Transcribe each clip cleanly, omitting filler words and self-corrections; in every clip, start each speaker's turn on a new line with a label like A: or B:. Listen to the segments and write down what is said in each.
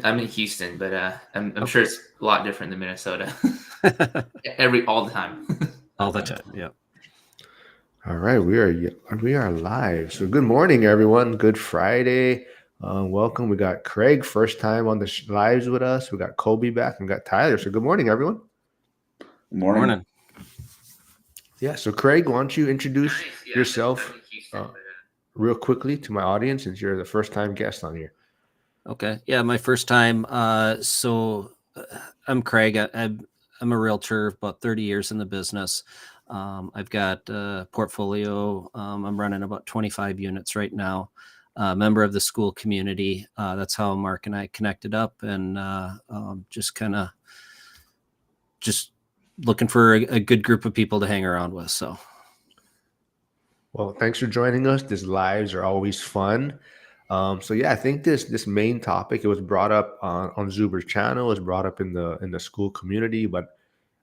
A: I'm in Houston, but I'm
B: Okay.
A: sure it's a lot different than Minnesota. All the time.
B: All the time. Yeah.
C: All right, we are live. So good morning, everyone. Good Friday. Welcome. We got Craig first time on the lives with us. We got Colby back and we got Tyler. So good morning, everyone.
B: Morning.
C: Yeah. So Craig, why don't you introduce yourself real quickly to my audience since you're the first time guest on here.
B: Okay. Yeah, my first time. I'm Craig. I'm a realtor, about 30 years in the business. I've got a portfolio. I'm running about 25 units right now. Member of the school community. That's how Mark and I connected up, and just looking for a good group of people to hang around with. So,
C: well, thanks for joining us. These lives are always fun. So yeah, I think this main topic, it was brought up on Zuber's channel, it was brought up in the school community, but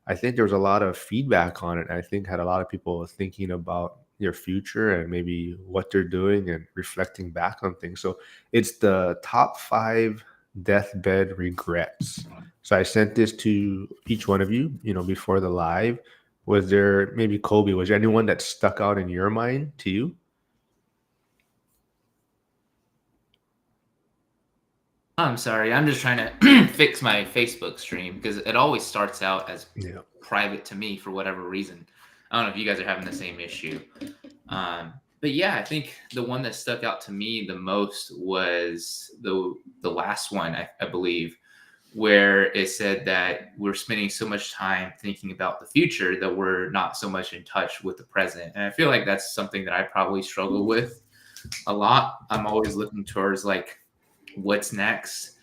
C: I think there was a lot of feedback on it. I think had a lot of people thinking about their future and maybe what they're doing and reflecting back on things. So it's the top 5 deathbed regrets. So I sent this to each one of you, before the live. Was there, maybe Colby, was there anyone that stuck out in your mind to you?
A: I'm sorry. I'm just trying to fix my Facebook stream because it always starts out as private to me for whatever reason. I don't know if you guys are having the same issue. But yeah, I think the one that stuck out to me the most was the last one, I believe, where it said that we're spending so much time thinking about the future that we're not so much in touch with the present. And I feel like that's something that I probably struggle with a lot. I'm always looking towards like what's next,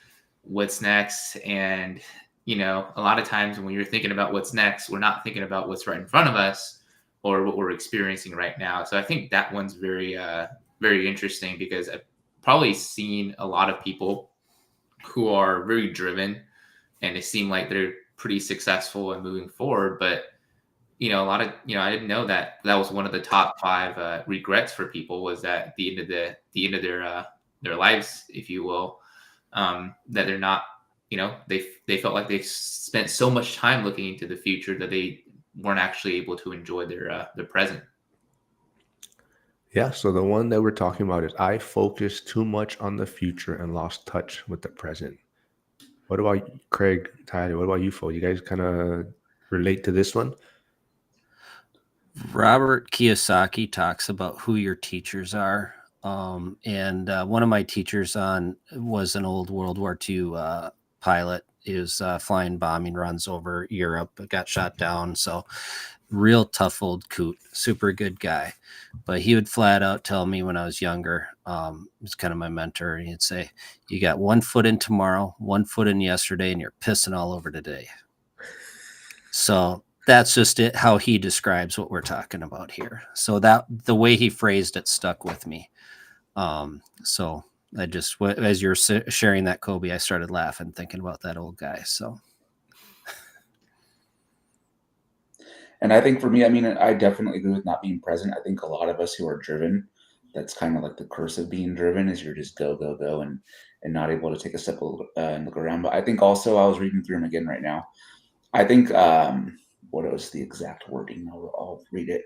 A: and a lot of times when you're thinking about what's next, we're not thinking about what's right in front of us or what we're experiencing right now. So I think that one's very very interesting because I've probably seen a lot of people who are very driven and they seem like they're pretty successful and moving forward, but a lot of I didn't know that was one of the top 5 regrets for people, was that at the end of their lives, if you will, that they're not, they felt like they spent so much time looking into the future that they weren't actually able to enjoy their present.
C: Yeah, so the one that we're talking about is I focused too much on the future and lost touch with the present. What about Craig, Tyler? What about you, folks? You guys kind of relate to this one?
B: Robert Kiyosaki talks about who your teachers are. And one of my teachers was an old World War II pilot. He was flying bombing runs over Europe, but got shot down. So real tough old coot, super good guy. But he would flat out tell me when I was younger, he's kind of my mentor, and he'd say, you got 1 foot in tomorrow, 1 foot in yesterday, and you're pissing all over today. So that's just it, how he describes what we're talking about here. So that the way he phrased it stuck with me. So I just, as you're sharing that, Kobe, I started laughing thinking about that old guy. So.
D: And I think for me, I mean, I definitely agree with not being present. I think a lot of us who are driven, that's kind of like the curse of being driven, is you're just go, go, go, and not able to take a step and look around. But I think also, I was reading through them again right now. I think, what was the exact wording? I'll read it.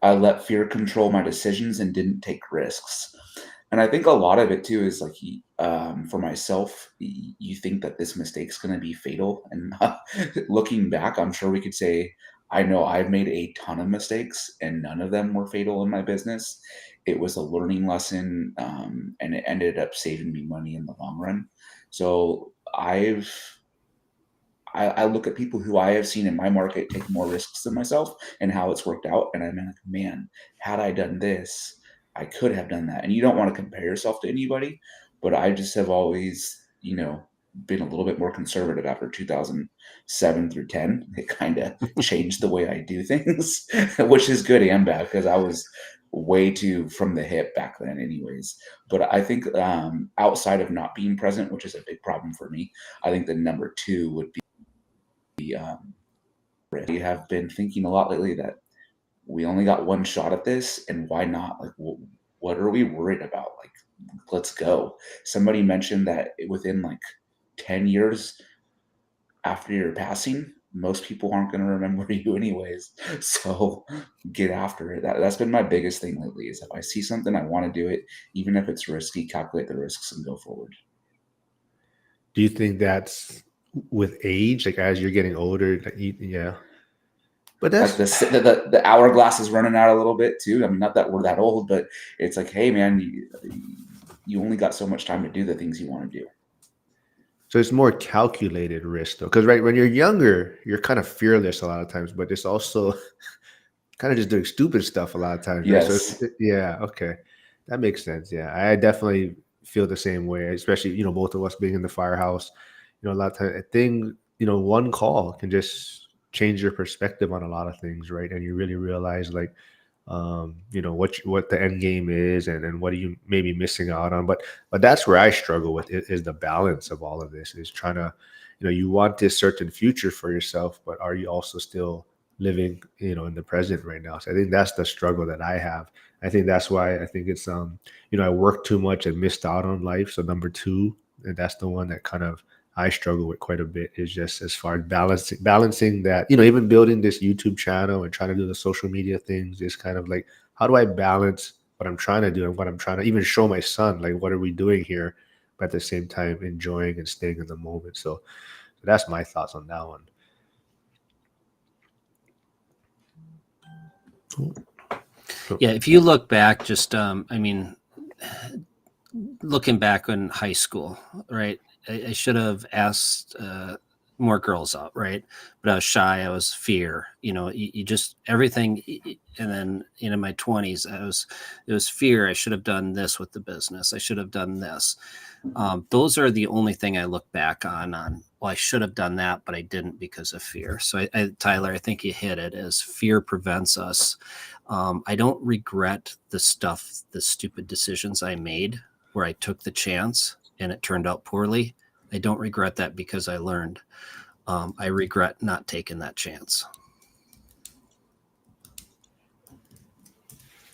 D: I let fear control my decisions and didn't take risks. And I think a lot of it too is like, for myself, you think that this mistake's going to be fatal. And looking back, I'm sure we could say, I know I've made a ton of mistakes and none of them were fatal in my business. It was a learning lesson, and it ended up saving me money in the long run. So I look at people who I have seen in my market take more risks than myself and how it's worked out. And I'm like, man, had I done this, I could have done that. And you don't want to compare yourself to anybody, but I just have always, been a little bit more conservative after 2007 through 10. It kind of changed the way I do things, which is good and bad because I was way too from the hip back then anyways. But I think outside of not being present, which is a big problem for me, I think the number 2 would be we have been thinking a lot lately that we only got one shot at this, and why not? Like, what are we worried about? Like, let's go. Somebody mentioned that within like 10 years after your passing, most people aren't going to remember you anyways. So get after it. That's been my biggest thing lately is if I see something, I want to do it. Even if it's risky, calculate the risks and go forward.
C: Do you think that's with age, like as you're getting older? Yeah, but
D: Like
C: that's
D: the hourglass is running out a little bit too. I mean, not that we're that old, but it's like, hey man, you only got so much time to do the things you want to do.
C: so it's more calculated risk though, because right when you're younger, you're kind of fearless a lot of times, but it's also kind of just doing stupid stuff a lot of times, right? So
D: Yes.
C: yeah, okay, that makes sense. Yeah, I definitely feel the same way, especially both of us being in the firehouse. A lot of times, a thing, one call can just change your perspective on a lot of things, right? And you really realize like, what the end game is, and what are you maybe missing out on. But that's where I struggle with is the balance of all of this. Is trying to, you want this certain future for yourself, but are you also still living in the present right now? So I think that's the struggle that I have. I think that's why I think it's I worked too much and missed out on life. So number two, and that's the one that kind of I struggle with quite a bit, is just as far as balancing that, even building this YouTube channel and trying to do the social media things is kind of like, how do I balance what I'm trying to do and what I'm trying to even show my son, like, what are we doing here, but at the same time enjoying and staying in the moment. So that's my thoughts on that one.
B: Yeah, if you look back, just looking back in high school, right? I should have asked more girls out, right? But I was shy. I was fear. You just everything. And then in my 20s, it was fear. I should have done this with the business. I should have done this. Those are the only thing I look back on. Well, I should have done that, but I didn't because of fear. So, Tyler, I think you hit it. As fear prevents us. I don't regret the stupid decisions I made where I took the chance and it turned out poorly. I don't regret that because I learned. I regret not taking that chance.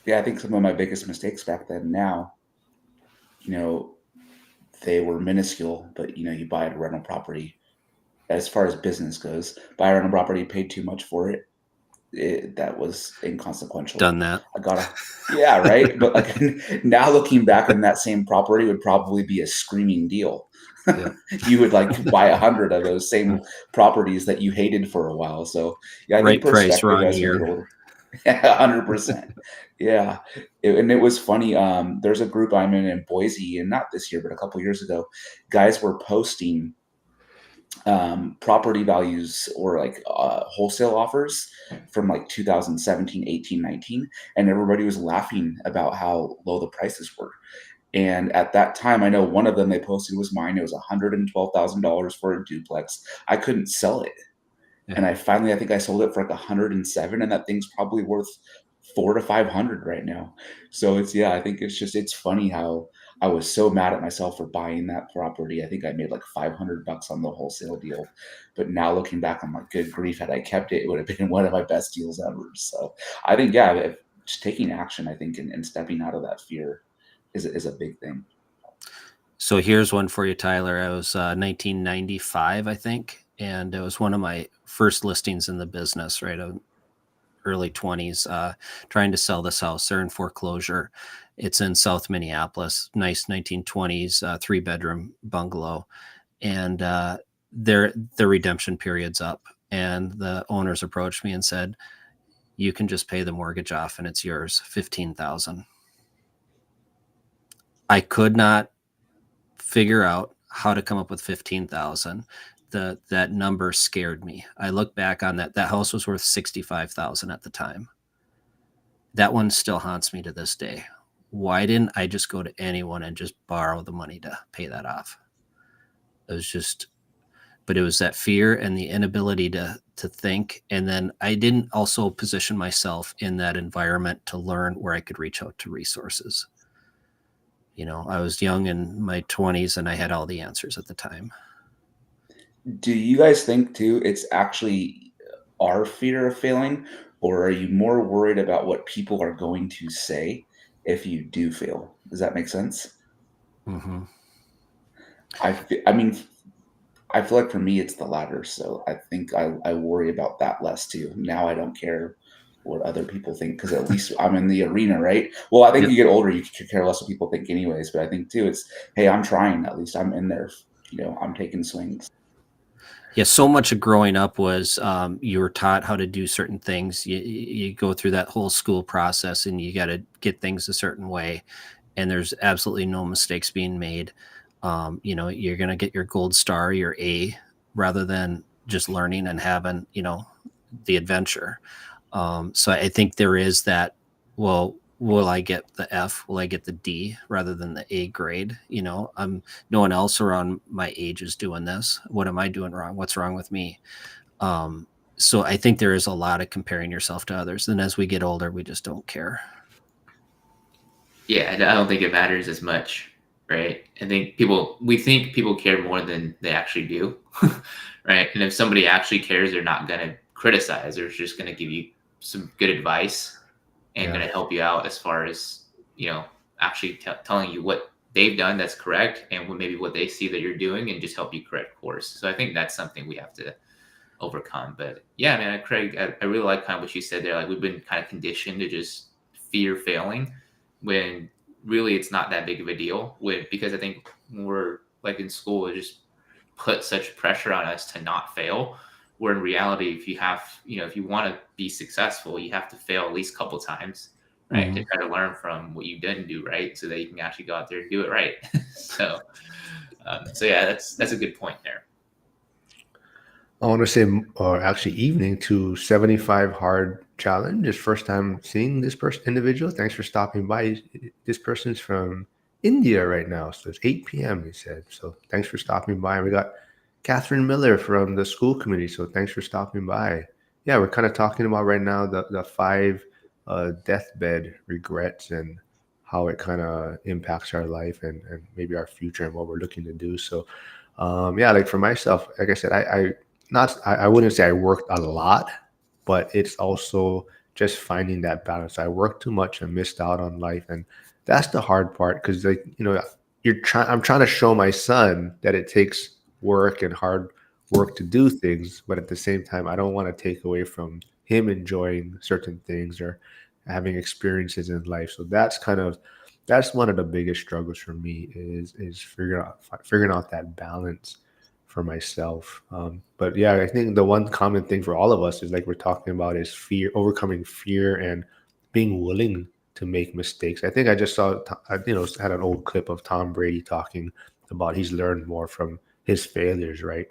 D: Yeah, I think some of my biggest mistakes back then now, they were minuscule, but you buy a rental property. As far as business goes, buy a rental property, paid too much for it. That was inconsequential.
B: Done that.
D: Yeah, right. But like now looking back on that same property would probably be a screaming deal.
B: Yeah.
D: You would like buy 100 of those same properties that you hated for a while. So yeah, I
B: right
D: think perspective
B: price, wrong
D: as we
B: year.
D: get older. 100%. Yeah. And it was funny. There's a group I'm in Boise, and not this year, but a couple years ago, guys were posting property values or like wholesale offers from like 2017, 18, 19. And everybody was laughing about how low the prices were. And at that time, I know one of them they posted was mine. It was $112,000 for a duplex. I couldn't sell it.
B: Yeah.
D: And I think I sold it for like 107, and that thing's probably worth 400 to 500 right now. So I think it's funny how I was so mad at myself for buying that property. I think I made like $500 on the wholesale deal. But now looking back, I'm like, good grief, had I kept it, it would have been one of my best deals ever. So I think, just taking action, I think, and stepping out of that fear is a big thing.
B: So here's one for you, Tyler. I was 1995, I think. And it was one of my first listings in the business, right? Early 20s, trying to sell this house. They're in foreclosure. It's in South Minneapolis, nice 1920s, 3-bedroom bungalow. And their redemption period's up. And the owners approached me and said, you can just pay the mortgage off and it's yours, $15,000. I could not figure out how to come up with $15,000. That number scared me. I look back on that house was worth $65,000 at the time. That one still haunts me to this day. Why didn't I just go to anyone and just borrow the money to pay that off? But it was that fear and the inability to think. And then I didn't also position myself in that environment to learn where I could reach out to resources. I was young in my 20s and I had all the answers at the time.
D: Do you guys think too it's actually our fear of failing, or are you more worried about what people are going to say if you do fail? Does that make sense?
B: Mm-hmm.
D: I mean, I feel like for me, it's the latter. So I think I worry about that less too. Now I don't care what other people think because at least I'm in the arena, right? Well, I think
B: Yep.
D: you get older, you could care less what people think, anyways. But I think too, it's hey, I'm trying. At least I'm in there. I'm taking swings.
B: Yeah, so much of growing up was you were taught how to do certain things. You go through that whole school process, and you got to get things a certain way, and there's absolutely no mistakes being made. You're going to get your gold star, your A, rather than just learning and having the adventure. So I think there is that. Well, will I get the F? Will I get the D rather than the A grade? No one else around my age is doing this. What am I doing wrong? What's wrong with me? Um, so I think there is a lot of comparing yourself to others. And as we get older, we just don't care.
A: Yeah, I don't think it matters as much, right? We think people care more than they actually do, right? And if somebody actually cares, they're not going to criticize. They're just going to give you some good advice and going to help you out as far as, actually telling you what they've done that's correct and maybe what they see that you're doing and just help you correct course. So I think that's something we have to overcome. But yeah, man, Craig, I really like kind of what you said there. Like we've been kind of conditioned to just fear failing when really it's not that big of a deal because I think when we're like in school, it just put such pressure on us to not fail. Where in reality, if you want to be successful, you have to fail at least a couple times, right?
B: Mm-hmm.
A: To try to learn from what you didn't do right so that you can actually go out there and do it right. so yeah, that's a good point there.
C: I want to say, or actually, evening to 75 hard challenge. It's first time seeing this individual. Thanks for stopping by. This person's from India right now, so it's 8 p.m. He said. So thanks for stopping by. And we got Catherine Miller from the school committee. So thanks for stopping by. Yeah, we're kind of talking about right now the 5 deathbed regrets and how it kind of impacts our life and maybe our future and what we're looking to do. So yeah, like for myself, like I said, I wouldn't say I worked a lot, but it's also just finding that balance. I worked too much and missed out on life, and that's the hard part because I'm trying to show my son that it takes work and hard work to do things, but at the same time, I don't want to take away from him enjoying certain things or having experiences in life. So that's one of the biggest struggles for me is figuring out that balance for myself. But yeah, I think the one common thing for all of us is like we're talking about is fear, overcoming fear, and being willing to make mistakes. I think I just saw, had an old clip of Tom Brady talking about he's learned more from his failures, right?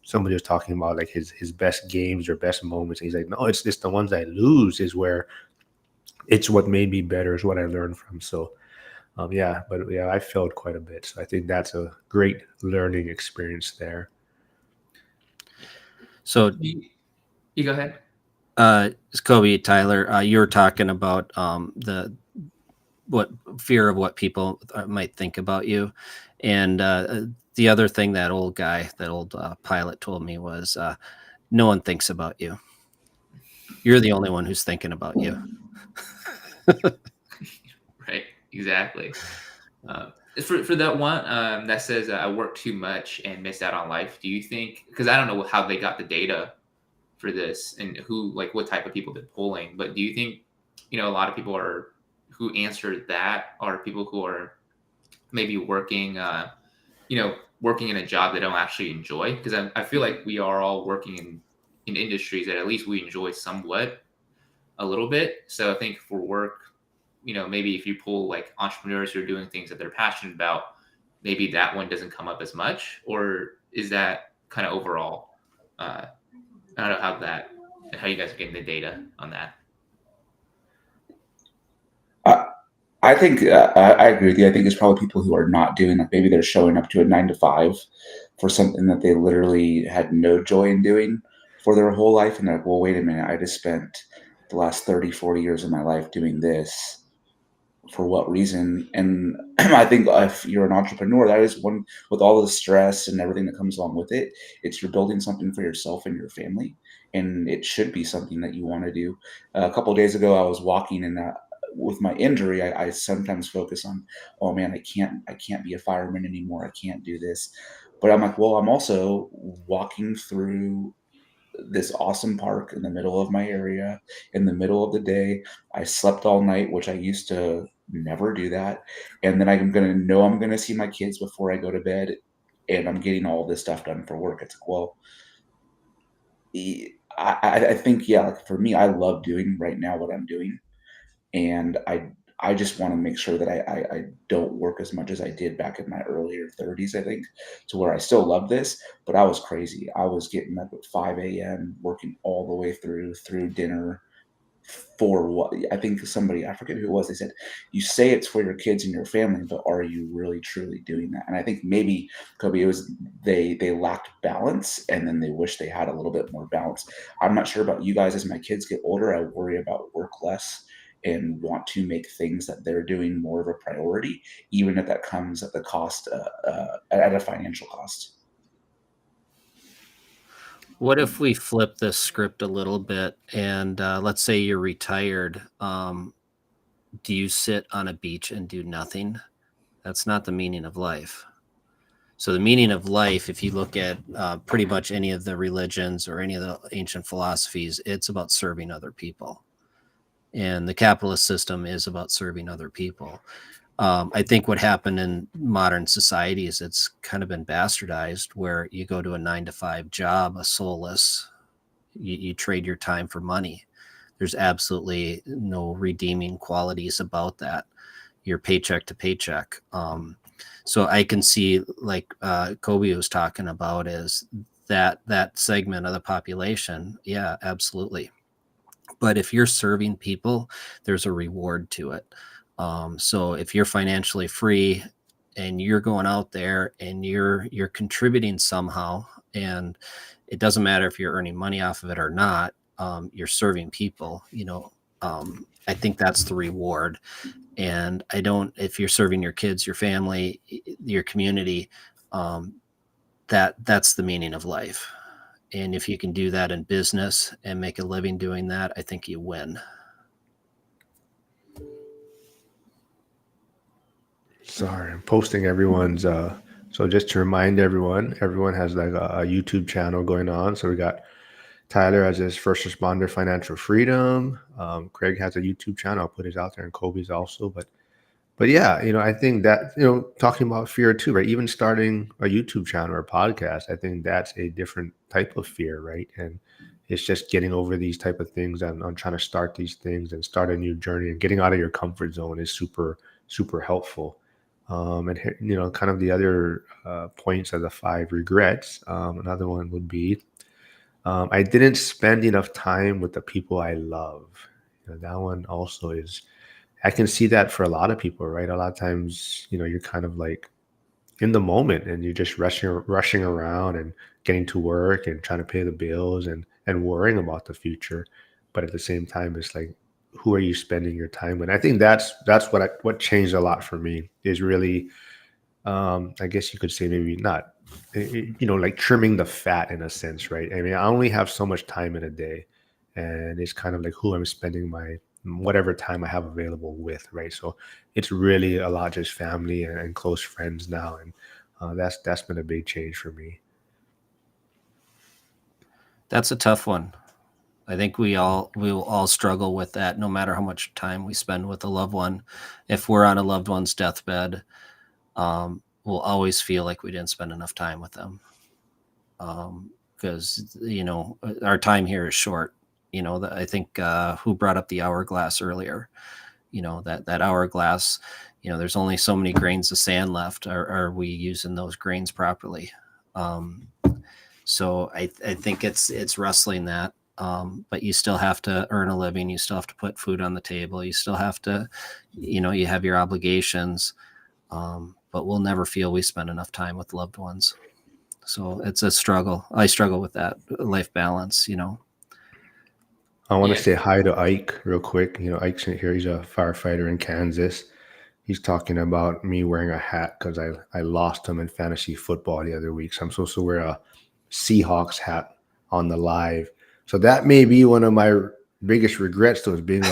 C: Somebody was talking about like his best games or best moments. And he's like, no, it's the ones I lose is where it's what made me better, is what I learned from. So I failed quite a bit. So I think that's a great learning experience there.
B: So
A: you go ahead.
B: Kobe, Tyler, you were talking about what fear of what people might think about you. And the other thing that old pilot told me was no one thinks about you. You're the only one who's thinking about you.
A: Right, exactly. For that one that says I worked too much and missed out on life, do you think, because I don't know how they got the data for this and what type of people they're polling, but do you think a lot of people who answered that are people who are maybe working working in a job they don't actually enjoy? Because I feel like we are all working in industries that at least we enjoy somewhat a little bit. So I think for work, maybe if you pull like entrepreneurs who are doing things that they're passionate about, maybe that one doesn't come up as much. Or is that kind of overall? I don't know how you guys are getting the data on that.
D: I think I agree with you. I think it's probably people who are not doing, like, maybe they're showing up to a 9 to 5 for something that they literally had no joy in doing for their whole life. And they're like, well, wait a minute, I just spent the last 30, 40 years of my life doing this. For what reason? And I think if you're an entrepreneur, that is one, with all the stress and everything that comes along with it, it's you're building something for yourself and your family. And it should be something that you want to do. A couple of days ago, I was walking and with my injury, I sometimes focus on, oh man, I can't be a fireman anymore. I can't do this. But I'm like, well, I'm also walking through this awesome park in the middle of my area in the middle of the day. I slept all night, which I used to never do that. And then I'm gonna see my kids before I go to bed, and I'm getting all this stuff done for work. It's like, well, I think, yeah, like for me, I love doing right now what I'm doing, and I just want to make sure that I don't work as much as I did back in my earlier 30s. I think to where I still love this, but I was crazy. I was getting up at 5 a.m., working all the way through dinner, for what I think somebody, I forget who it was, they said, "You say it's for your kids and your family, but are you really truly doing that?" And I think maybe, Kobe, it was they lacked balance, and then they wish they had a little bit more balance. I'm not sure about you guys. As my kids get older, I worry about work less and want to make things that they're doing more of a priority, even if that comes at the cost, at a financial cost.
B: What if we flip this script a little bit and let's say you're retired? Do you sit on a beach and do nothing? That's not the meaning of life. So the meaning of life, if you look at pretty much any of the religions or any of the ancient philosophies, it's about serving other people. And the capitalist system is about serving other people. I think what happened in modern society is it's kind of been bastardized, where you go to a 9-to-5 job, a soulless, you trade your time for money. There's absolutely no redeeming qualities about that. You're paycheck to paycheck. So I can see, like Kobe was talking about, is that segment of the population. Yeah, absolutely. But if you're serving people, there's a reward to it. So if you're financially free and you're going out there and you're contributing somehow, and it doesn't matter if you're earning money off of it or not, you're serving people, I think that's the reward. And if you're serving your kids, your family, your community, that's the meaning of life. And if you can do that in business and make a living doing that, I think you win.
C: Sorry, I'm posting everyone's. So just to remind everyone has like a YouTube channel going on. So we got Tyler has his first responder financial freedom. Craig has a YouTube channel. I'll put his out there, and Kobe's also. But yeah, I think that, talking about fear too, right? Even starting a YouTube channel or a podcast, I think that's a different type of fear, right? And it's just getting over these type of things and on trying to start these things and start a new journey, and getting out of your comfort zone is super, super helpful. And kind of the other points of the 5 regrets. Another one would be, I didn't spend enough time with the people I love. That one also is, I can see that for a lot of people, right? A lot of times, you're kind of like in the moment and you're just rushing around and getting to work and trying to pay the bills and worrying about the future. But at the same time, it's like, who are you spending your time with? I think that's what changed a lot for me, is really, I guess you could say, maybe not, like trimming the fat in a sense, right? I mean, I only have so much time in a day, and it's kind of like who I'm spending my whatever time I have available with, right? So it's really a lot just family and close friends now, and that's been a big change for me.
B: That's a tough one. I think we will all struggle with that, no matter how much time we spend with a loved one. If we're on a loved one's deathbed, we'll always feel like we didn't spend enough time with them, because our time here is short. I think who brought up the hourglass earlier? That hourglass. There's only so many grains of sand left. Are we using those grains properly? So I think it's wrestling that. But you still have to earn a living. You still have to put food on the table. You still have to, you have your obligations. But we'll never feel we spend enough time with loved ones. So it's a struggle. I struggle with that life balance,
C: I want to say hi to Ike real quick. Ike's here. He's a firefighter in Kansas. He's talking about me wearing a hat because I lost him in fantasy football the other week. So I'm supposed to wear a Seahawks hat on the live. So that may be one of my biggest regrets, though, is being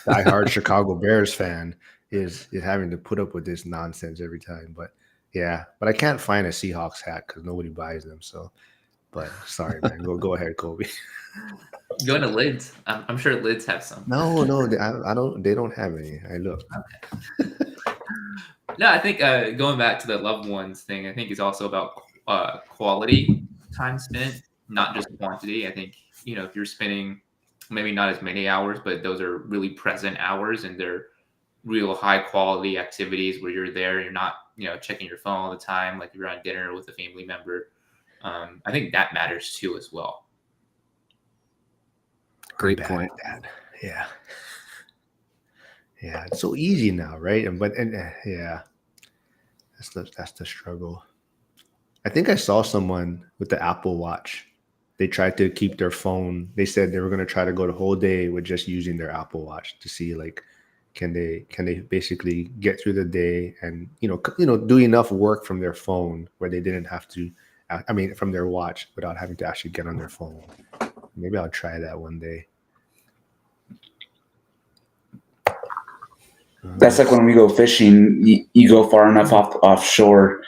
C: diehard Chicago Bears fan is having to put up with this nonsense every time. But yeah, but I can't find a Seahawks hat because nobody buys them. So, but sorry, man. Go ahead, Kobe.
A: Go into Lids. I'm sure Lids have some.
C: No, I don't. They don't have any. I look.
A: No, I think going back to the loved ones thing, I think is also about quality time spent, not just quantity. I think, if you're spending maybe not as many hours, but those are really present hours and they're real high quality activities where you're there, you're not, checking your phone all the time, like you're on dinner with a family member. I think that matters too as well.
B: Great point.
C: Yeah. Yeah, it's so easy now, right? Yeah, that's the struggle. I think I saw someone with the Apple Watch. They tried to keep their phone. They said they were going to try to go the whole day with just using their Apple Watch to see like can they basically get through the day and do enough work from their phone where they didn't have to. I mean, from their watch without having to actually get on their phone. Maybe I'll try that one day.
D: That's like when we go fishing, you go far enough offshore,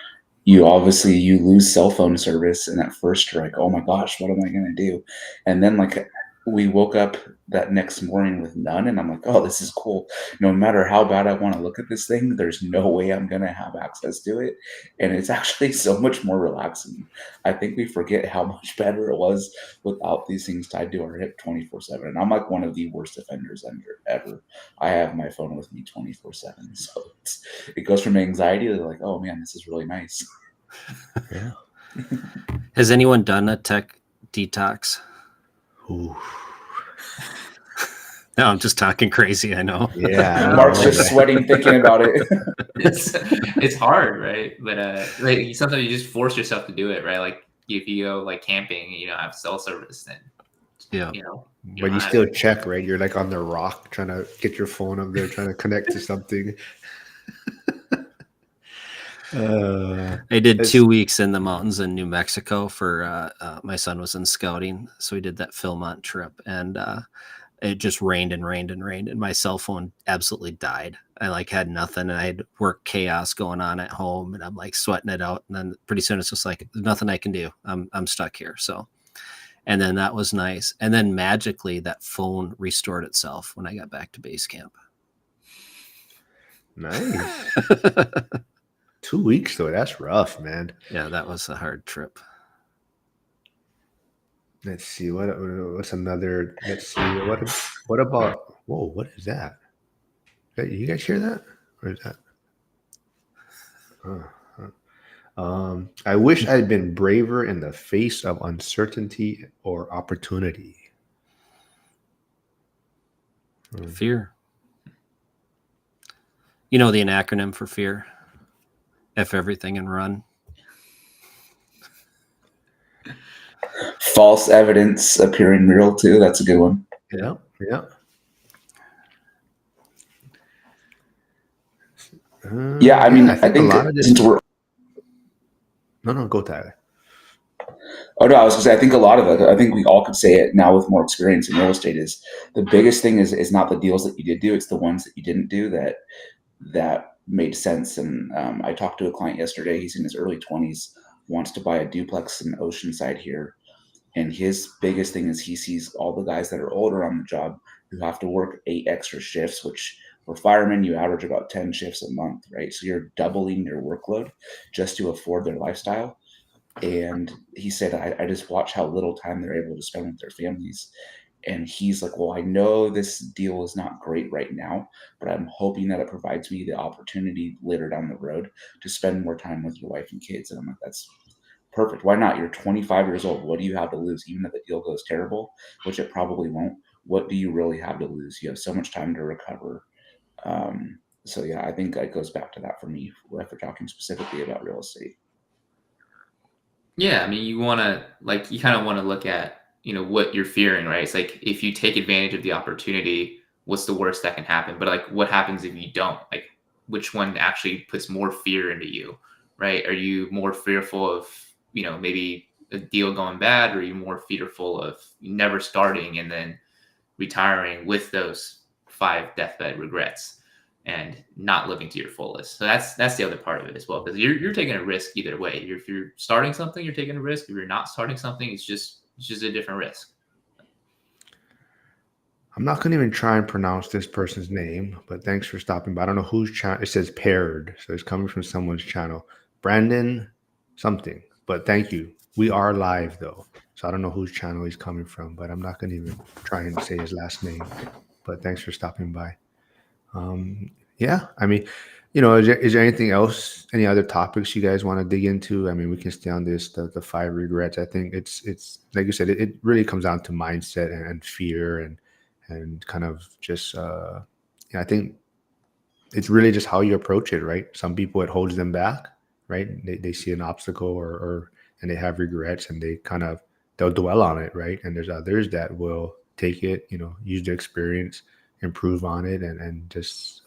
D: you lose cell phone service. And at first you're like, oh my gosh, what am I going to do? And then like we woke up that next morning with none. And I'm like, oh, this is cool. No matter how bad I want to look at this thing, there's no way I'm going to have access to it. And it's actually so much more relaxing. I think we forget how much better it was without these things tied to our hip 24/7. And I'm like one of the worst offenders ever. I have my phone with me 24/7. So it goes from anxiety to like, oh man, this is really nice.
C: Yeah.
B: Has anyone done a tech detox?
C: Ooh.
B: No, I'm just talking crazy. I know.
C: Yeah,
D: Mark's just sweating thinking about it.
A: It's hard, right? But like sometimes you just force yourself to do it, right? Like if you go like camping, have cell service, then
C: but you still check, right? You're like on the rock trying to get your phone up there, trying to connect to something.
B: I did 2 weeks in the mountains in New Mexico for my son was in scouting, so we did that Philmont trip, and it just rained and rained and rained, and my cell phone absolutely died. I like had nothing, and I had work chaos going on at home, and I'm like sweating it out, and then pretty soon it's just like there's nothing I can do. I'm stuck here. So, and then that was nice, and then magically that phone restored itself when I got back to base camp.
C: Nice. 2 weeks though, that's rough, man.
B: Yeah, that was a hard trip.
C: Let's see what's another. Let's see what about. Whoa, what is that? You guys hear that? Or is that? I wish I had been braver in the face of uncertainty or opportunity.
B: Fear. You know the acronym for fear? F everything and run.
D: False evidence appearing real too. That's a good one.
C: Yeah.
D: I mean, I think
C: a lot of this.
D: since we're
C: No, go Tyler.
D: Oh no, I was going to say, I think a lot of it, I think we all could say it now with more experience in real estate, is the biggest thing is not the deals that you did do, it's the ones that you didn't do that made sense. And I talked to a client yesterday, he's in his early 20s, wants to buy a duplex in Oceanside here. And his biggest thing is he sees all the guys that are older on the job who have to work 8 extra shifts, which for firemen, you average about 10 shifts a month, right? So you're doubling your workload just to afford their lifestyle. And he said, I just watch how little time they're able to spend with their families. And he's like, well, I know this deal is not great right now, but I'm hoping that it provides me the opportunity later down the road to spend more time with your wife and kids. And I'm like, that's perfect. Why not? You're 25 years old. What do you have to lose? Even if the deal goes terrible, which it probably won't, what do you really have to lose? You have so much time to recover. So yeah, I think it goes back to that for me, if we're talking specifically about real estate.
A: Yeah, I mean, you kind of want to look at, what you're fearing, right? It's like, if you take advantage of the opportunity, what's the worst that can happen? But like, what happens if you don't? Like, which one actually puts more fear into you, right? Are you more fearful of, maybe a deal going bad? Or are you more fearful of never starting and then retiring with those 5 deathbed regrets and not living to your fullest. So that's the other part of it as well, because you're taking a risk either way. If you're starting something, you're taking a risk. If you're not starting something, it's just a different risk.
C: I'm not going to even try and pronounce this person's name, but thanks for stopping by. I don't know whose channel. It says paired, so it's coming from someone's channel. Brandon something, but thank you. We are live though, so I don't know whose channel he's coming from, but I'm not going to even try and say his last name. But thanks for stopping by. Yeah, I mean, is there anything else, any other topics you guys want to dig into? I mean, we can stay on this, the 5 regrets. I think it's like you said, it really comes down to mindset and fear and kind of just, I think it's really just how you approach it, right? Some people, it holds them back, right? They see an obstacle and they have regrets and they'll dwell on it, right? And there's others that will take it, use the experience, improve on it, and just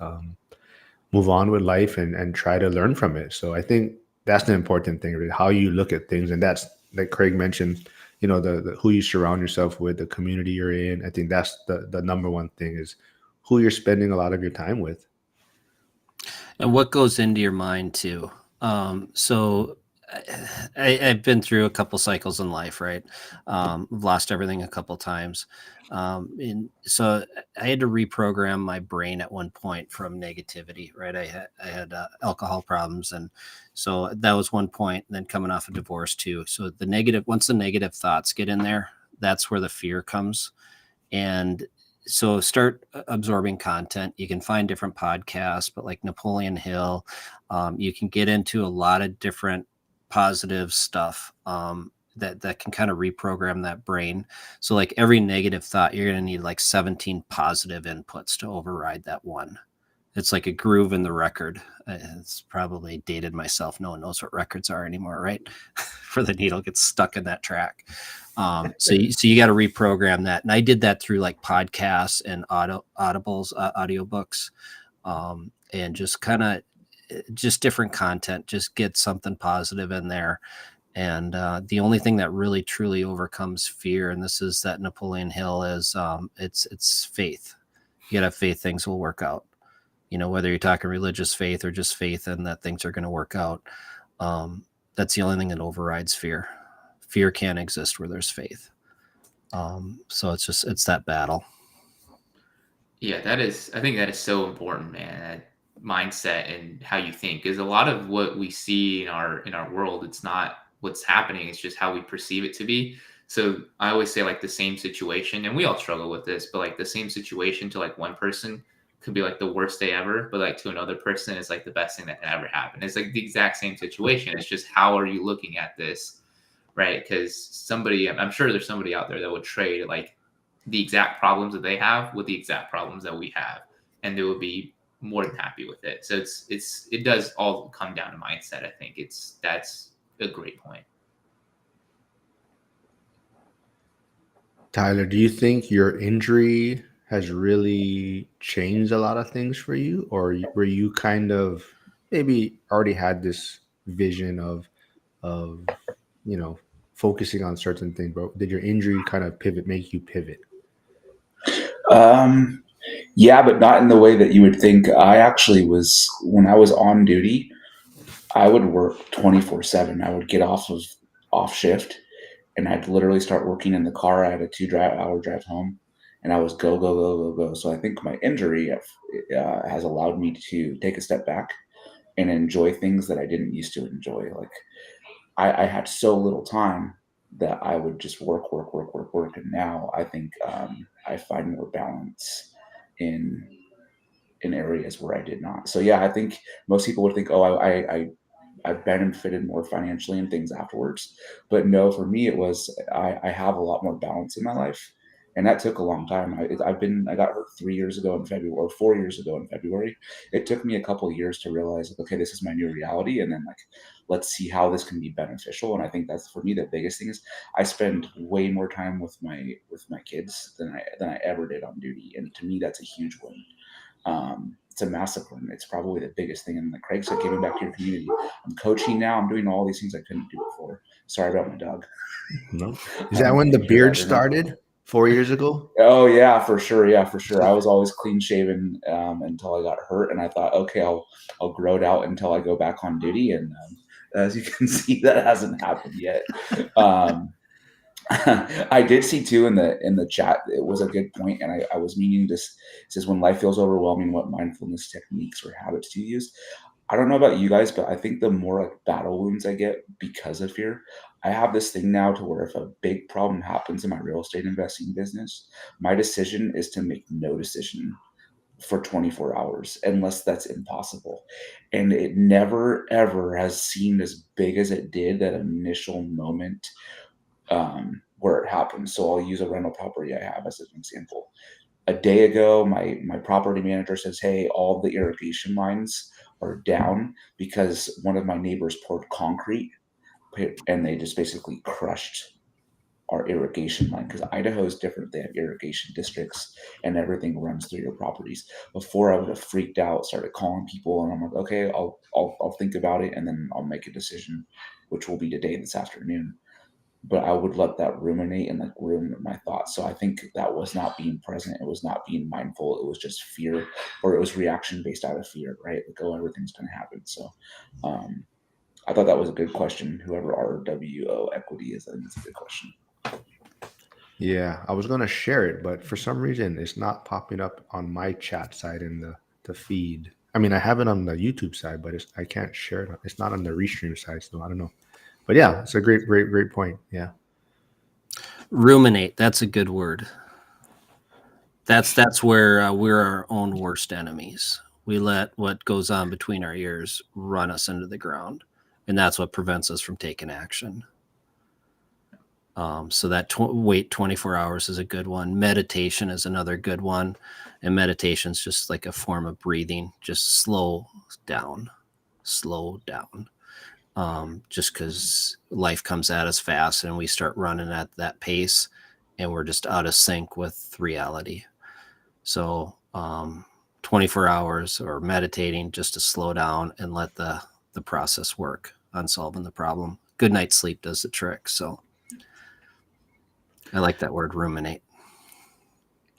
C: move on with life and try to learn from it. So I think that's the important thing, really, how you look at things. And that's, like Craig mentioned, the who you surround yourself with, the community you're in. I think that's the number one thing, is who you're spending a lot of your time with.
B: And what goes into your mind too. So I've been through a couple cycles in life, right? Lost everything a couple times. And so I had to reprogram my brain at one point from negativity, right? I had alcohol problems. And so that was one point, and then coming off a divorce too. So once the negative thoughts get in there, that's where the fear comes. And so start absorbing content. You can find different podcasts, but like Napoleon Hill, you can get into a lot of different positive stuff that can kind of reprogram that brain. So like every negative thought, you're going to need like 17 positive inputs to override that one. It's like a groove in the record. It's probably dated myself. No one knows what records are anymore, right? For the needle gets stuck in that track. So you got to reprogram that. And I did that through like podcasts and audibles, audiobooks, and just kind of just different content, just get something positive in there. And the only thing that really truly overcomes fear, and this is that Napoleon Hill, is it's faith. You gotta have faith things will work out. Whether you're talking religious faith or just faith in that things are going to work out. That's the only thing that overrides fear. Fear can't exist where there's faith. So it's that battle.
A: Yeah, I think that is so important, man. That mindset and how you think, is a lot of what we see in our world. It's not what's happening. It's just how we perceive it to be. So I always say, like, the same situation, and we all struggle with this, but like the same situation to like one person could be like the worst day ever, but like to another person is like the best thing that can ever happen. It's like the exact same situation. It's just, how are you looking at this, right? Because I'm sure there's somebody out there that would trade like the exact problems that they have with the exact problems that we have, and they would be more than happy with it. So it does all come down to mindset. I think that's a great point.
C: Tyler, do you think your injury has really changed a lot of things for you, or were you kind of maybe already had this vision of focusing on certain things, but did your injury kind of make you pivot?
D: Yeah, but not in the way that you would think. I actually when I was on duty, I would work 24/7. I would get off shift, and I'd literally start working in the car. I had a 2-hour drive home, and I was go, go, go, go, go. So I think my injury has allowed me to take a step back and enjoy things that I didn't used to enjoy. Like I had so little time that I would just work. And now I think I find more balance in areas where I did not. So yeah, I think most people would think, oh, I benefited more financially and things afterwards. But no, for me, it was, I have a lot more balance in my life. And that took a long time. I got hurt 3 years ago in February, or 4 years ago in February. It took me a couple of years to realize, like, okay, this is my new reality. And then, like, let's see how this can be beneficial. And I think that's, for me, the biggest thing is I spend way more time with my kids than I ever did on duty. And to me, that's a huge win. It's a massive win. It's probably the biggest thing. And like Craig said, giving back to your community. I'm coaching now. I'm doing all these things I couldn't do before. Sorry about my dog.
C: No. Is that when the beard started 4 years ago?
D: Oh yeah, for sure. Yeah, for sure. I was always clean shaven until I got hurt, and I thought, okay, I'll grow it out until I go back on duty. And as you can see, that hasn't happened yet. I did see too in the chat, it was a good point, and I was meaning this. It says, when life feels overwhelming, what mindfulness techniques or habits do you use? I don't know about you guys, but I think the more like battle wounds I get because of fear, I have this thing now to where if a big problem happens in my real estate investing business, my decision is to make no decision for 24 hours unless that's impossible. And it never ever has seemed as big as it did that initial moment where it happened. So I'll use a rental property I have as an example. A day ago, my property manager says, hey, all the irrigation lines are down because one of my neighbors poured concrete and they just basically crushed our irrigation line, because Idaho is different. They have irrigation districts and everything runs through your properties. Before, I would have freaked out, started calling people, and I'm like, okay, I'll think about it and then I'll make a decision, which will be today, this afternoon. But I would let that ruminate and like ruin my thoughts. So I think that was not being present. It was not being mindful. It was just fear, or it was reaction based out of fear, right? Like, oh, everything's going to happen. So I thought that was a good question. Whoever RWO equity is, I think it's a good question.
C: Yeah, I was going to share it, but for some reason it's not popping up on my chat side in the feed. I mean, I have it on the YouTube side, but I can't share it. It's not on the Restream side, so I don't know. But yeah, it's a great point. Yeah.
B: Ruminate. That's a good word. That's where we're our own worst enemies. We let what goes on between our ears run us into the ground, and that's what prevents us from taking action. So that wait 24 hours is a good one. Meditation is another good one, and meditation is just like a form of breathing. Just slow down. Just because life comes at us fast and we start running at that pace and we're just out of sync with reality. So 24 hours or meditating just to slow down and let the process work on solving the problem. Good night's sleep does the trick. So I like that word, ruminate.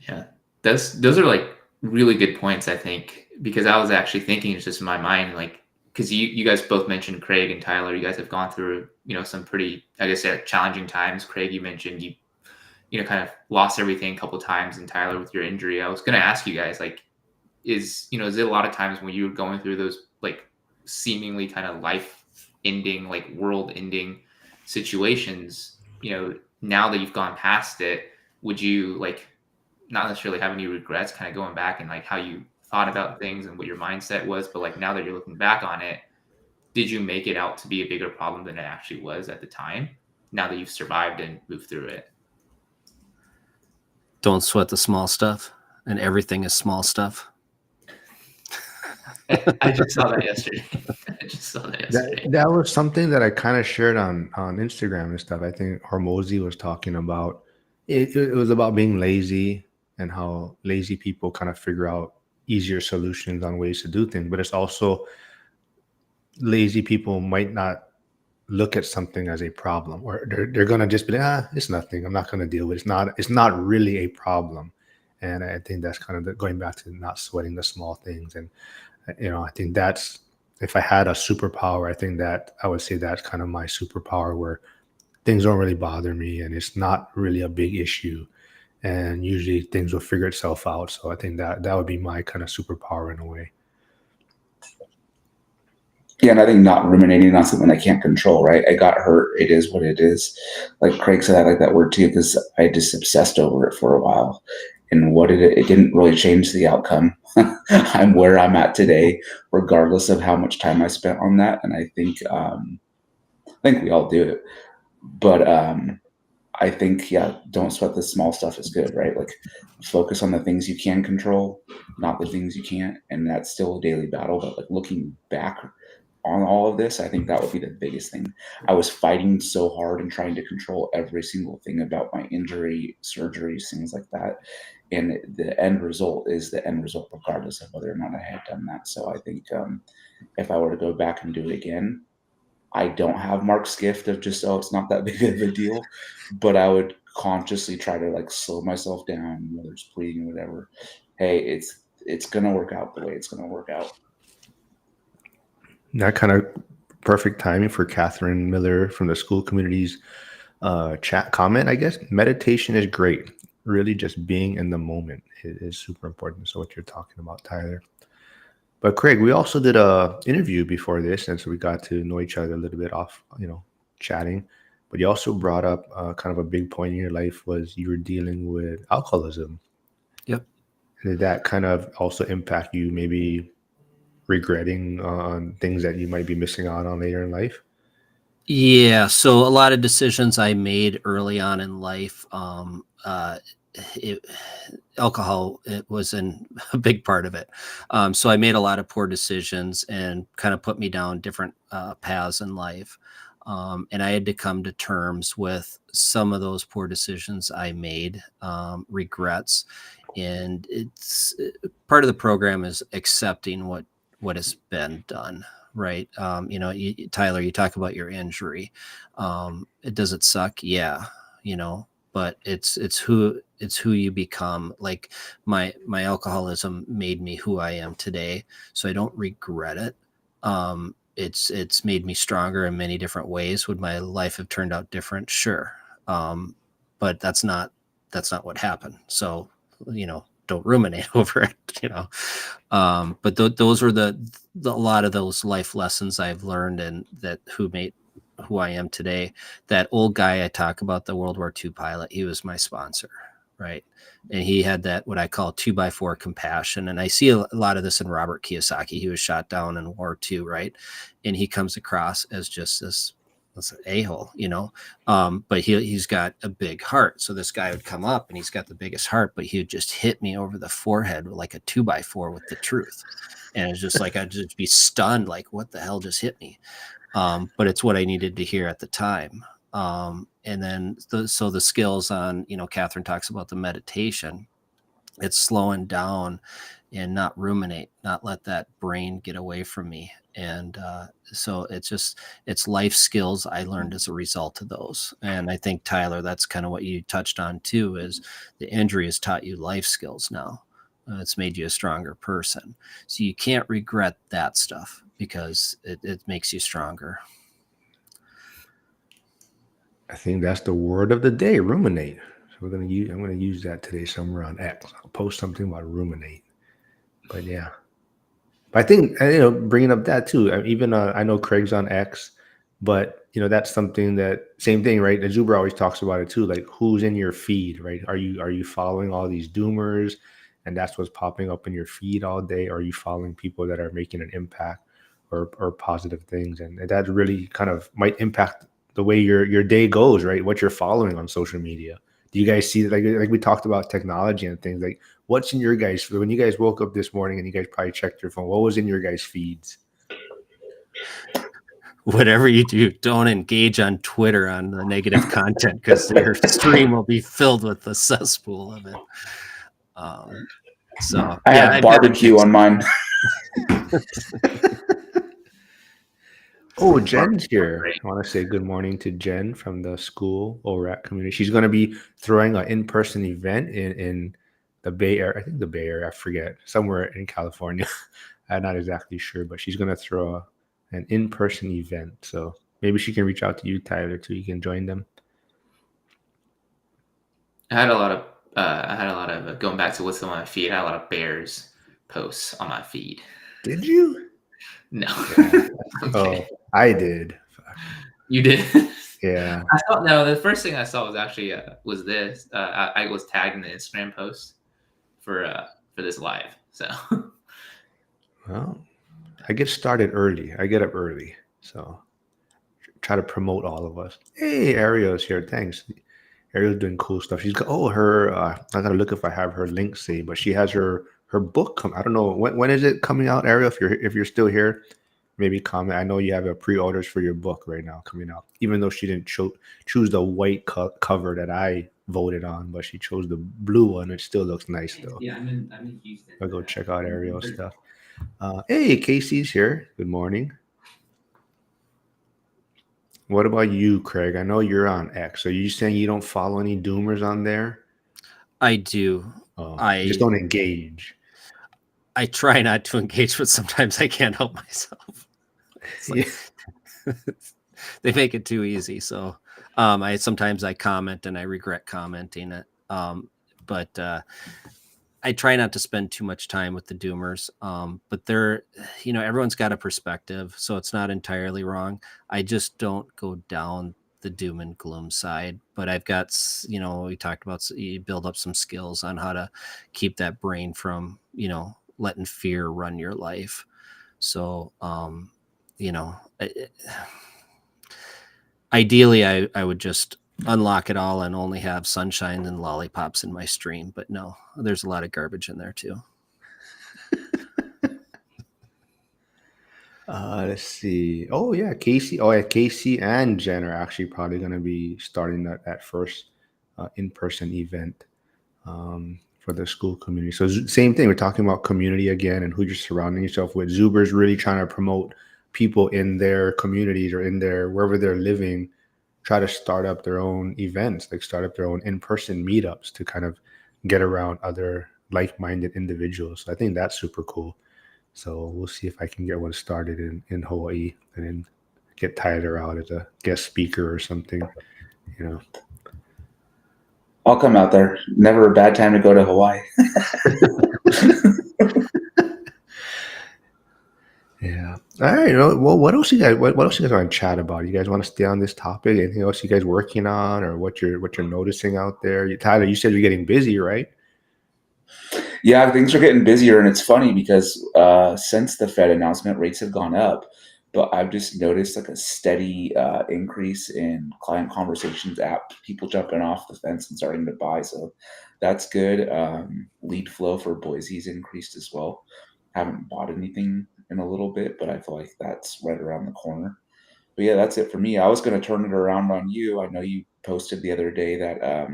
A: Yeah, those are like really good points, I think, because I was actually thinking, it's just in my mind, like, because you guys both mentioned, Craig and Tyler, you guys have gone through, some pretty, I guess, challenging times. Craig, you mentioned you kind of lost everything a couple of times, and Tyler with your injury. I was going to ask you guys, like, is it a lot of times when you're going through those like seemingly kind of life ending, like world ending situations, now that you've gone past it, would you like not necessarily have any regrets kind of going back and like how you thought about things and what your mindset was, but like now that you're looking back on it, did you make it out to be a bigger problem than it actually was at the time, now that you've survived and moved through it?
B: Don't sweat the small stuff, and everything is small stuff.
A: I just saw that yesterday.
C: That was something that I kind of shared on Instagram and stuff. I think Hormozy was talking about it. It was about being lazy and how lazy people kind of figure out easier solutions on ways to do things. But it's also lazy people might not look at something as a problem, or they're going to just be like, it's nothing. I'm not going to deal with it. It's not really a problem. And I think that's kind of going back to not sweating the small things. And I think that's, if I had a superpower, I think that I would say that's kind of my superpower, where things don't really bother me and it's not really a big issue. And usually things will figure itself out. So I think that would be my kind of superpower in a way.
D: Yeah, and I think not ruminating on something I can't control, right? I got hurt. It is what it is. Like Craig said, I like that word too, because I just obsessed over it for a while. And what it didn't really change the outcome. I'm where I'm at today, regardless of how much time I spent on that. And I think we all do it. But I think, don't sweat the small stuff is good, right? Like, focus on the things you can control, not the things you can't. And that's still a daily battle. But like looking back on all of this, I think that would be the biggest thing. I was fighting so hard and trying to control every single thing about my injury, surgeries, things like that. And the end result is the end result, regardless of whether or not I had done that. So I think if I were to go back and do it again, I don't have Mark's gift of just, it's not that big of a deal, but I would consciously try to like slow myself down, whether it's bleeding or whatever. Hey, it's gonna work out the way it's gonna work out.
C: That kind of perfect timing for Catherine Miller from the school community's chat comment, I guess. Meditation is great. Really just being in the moment is super important. So what you're talking about, Tyler. But Craig, we also did a interview before this, and so we got to know each other a little bit off, chatting. But you also brought up kind of a big point in your life was you were dealing with alcoholism.
B: Yep.
C: Did that kind of also impact you, maybe regretting on things that you might be missing out on later in life?
B: Yeah. So a lot of decisions I made early on in life, alcohol, it was a big part of it. So I made a lot of poor decisions and kind of put me down different paths in life. And I had to come to terms with some of those poor decisions I made, regrets. And it's part of the program is accepting what has been done. Right. Tyler, you talk about your injury. Does it suck? Yeah. But it's who you become. Like my alcoholism made me who I am today. So I don't regret it. It's made me stronger in many different ways. Would my life have turned out different? Sure. But that's not what happened. So, don't ruminate over it, but those were a lot of those life lessons I've learned, and that who made who I am today. That old guy I talk about, the World War II pilot, he was my sponsor, right? And he had that, what I call 2x4 compassion. And I see a lot of this in Robert Kiyosaki. He was shot down in World War II, right? And he comes across as just this a-hole, but he's got a big heart. So this guy would come up and he's got the biggest heart, but he would just hit me over the forehead with like a 2x4 with the truth. And it's just like, I'd just be stunned, like, what the hell just hit me? But it's what I needed to hear at the time. And then the skills on, Catherine talks about the meditation. It's slowing down and not ruminate, not let that brain get away from me. And so it's life skills I learned as a result of those. And I think, Tyler, that's kind of what you touched on too, is the injury has taught you life skills now. It's made you a stronger person. So you can't regret that stuff because it makes you stronger.
C: I think that's the word of the day, ruminate. So I'm gonna use that today somewhere on X. I'll post something about ruminate. But yeah, but I think bringing up that too. I know Craig's on X, but that's something that same thing, right? The Zuber always talks about it too. Like, who's in your feed, right? Are you following all these doomers, and that's what's popping up in your feed all day? Or are you following people that are making an impact or positive things? And that really kind of might impact the way your day goes, right? What you're following on social media. Do you guys see, like we talked about technology and things, like what's in your guys, when you guys woke up this morning and you guys probably checked your phone, what was in your guys' feeds?
B: Whatever you do, don't engage on Twitter on the negative content, because your stream will be filled with the cesspool of it. So
D: I have barbecue on mine.
C: Oh, Jen's here. I want to say good morning to Jen from the school ORAC community. She's going to be throwing an in-person event in the Bay Area. I think the Bay Area, I forget, somewhere in California. I'm not exactly sure, but she's going to throw an in-person event. So maybe she can reach out to you, Tyler, too. You can join them.
A: I had a lot of going back to what's on my feed. I had a lot of Bears posts on my feed.
C: Did you?
A: No.
C: Yeah. Oh, I did.
A: You did?
C: Yeah.
A: I thought, no, the first thing I saw was actually was this. I was tagged in the Instagram post for this live. So.
C: Well, I get started early. I get up early, so try to promote all of us. Hey, Ariel's here. Thanks. Ariel's doing cool stuff. She's got her. I gotta look if I have her link saved, but she has her book come. I don't know when is it coming out, Ariel. If you're still here, maybe comment. I know you have a pre-orders for your book right now coming out. Even though she didn't choose the white cover that I voted on, but she chose the blue one. It still looks nice though.
A: Yeah, I'm in Houston.
C: I'll go check out Ariel's stuff. Hey, Casey's here. Good morning. What about you, Craig? I know you're on X. Are you saying you don't follow any doomers on there?
B: I do.
C: You just don't engage.
B: I try not to engage, but sometimes I can't help myself. Like, they make it too easy. So sometimes I comment and I regret commenting it. But I try not to spend too much time with the doomers. But they're, everyone's got a perspective, so it's not entirely wrong. I just don't go down the doom and gloom side, but I've got, we talked about, you build up some skills on how to keep that brain from, letting fear run your life. So, ideally I would just unlock it all and only have sunshine and lollipops in my stream, but no, there's a lot of garbage in there too.
C: Let's see. Oh yeah, Casey. Oh yeah, Casey and Jen are actually probably going to be starting that first in-person event for the school community. So same thing. We're talking about community again and who you're surrounding yourself with. Zuber's really trying to promote people in their communities or in their wherever they're living. Try to start up their own events, like start up their own in-person meetups to kind of get around other like-minded individuals. So I think that's super cool. So we'll see if I can get one started in Hawaii and then get Tyler out as a guest speaker or something,
D: I'll come out there. Never a bad time to go to Hawaii.
C: Yeah. All right. Well, what else you guys want to chat about? You guys want to stay on this topic? Anything else you guys working on or what you're noticing out there? Tyler, you said you're getting busy, right?
D: Yeah, things are getting busier, and it's funny because since the Fed announcement, rates have gone up, but I've just noticed like a steady increase in client conversations, people jumping off the fence and starting to buy. So that's good. Lead flow for Boise's increased as well. Haven't bought anything in a little bit, but I feel like that's right around the corner. But yeah, that's it for me. I was going to turn it around on you. I know you posted the other day that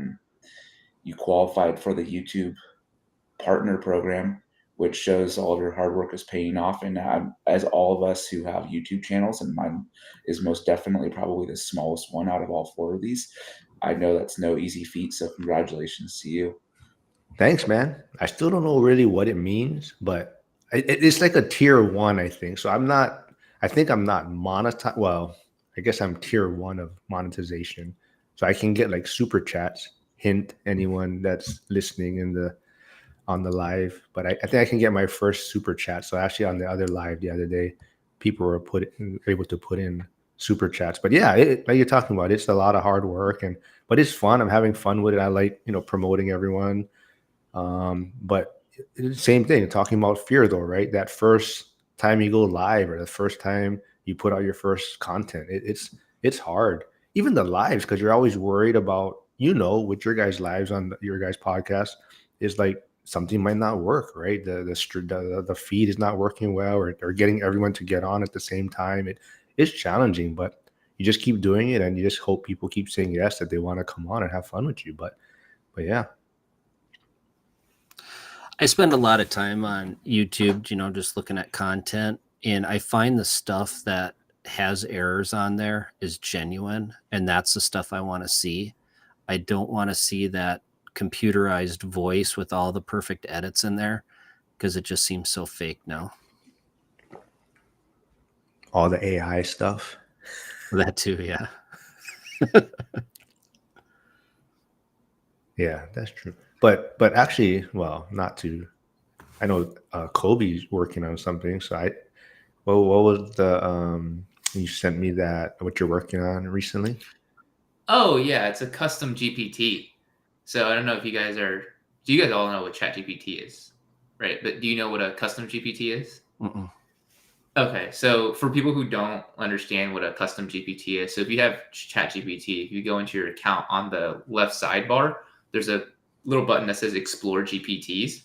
D: you qualified for the YouTube partner program, which shows all of your hard work is paying off. And as all of us who have YouTube channels, and mine is most definitely probably the smallest one out of all four of these, I know that's no easy feat. So congratulations to you.
C: Thanks, man. I still don't know really what it means, but it's like a tier 1, I think. So I think I'm not monetized. Well, I guess I'm tier 1 of monetization. So I can get like super chats. Hint, anyone that's listening on the live, but I think I can get my first super chat. So actually on the other live the other day, people were able to put in super chats. But yeah, like you're talking about, it's a lot of hard work but it's fun. I'm having fun with it. I like, promoting everyone. But same thing, talking about fear though, right? That first time you go live or the first time you put out your first content, it's hard. Even the lives, because you're always worried about, with your guys' lives on your guys' podcast, is like something might not work, right? The feed is not working well, or getting everyone to get on at the same time. It's challenging, but you just keep doing it, and you just hope people keep saying yes, that they want to come on and have fun with you. But yeah.
B: I spend a lot of time on YouTube, just looking at content, and I find the stuff that has errors on there is genuine, and that's the stuff I want to see. I don't want to see that computerized voice with all the perfect edits in there, because it just seems so fake now.
C: All the AI stuff.
B: That too, yeah.
C: Yeah, that's true. But actually, well, not to. I know Kobe's working on something. So what was the you sent me that what you're working on recently?
A: Oh yeah, it's a custom GPT. So I don't know if you guys do you guys all know what ChatGPT is, right? But do you know what a custom GPT is?
B: Mm-mm.
A: Okay, so for people who don't understand what a custom GPT is, so if you have ChatGPT, if you go into your account on the left sidebar, there's a little button that says Explore GPTs,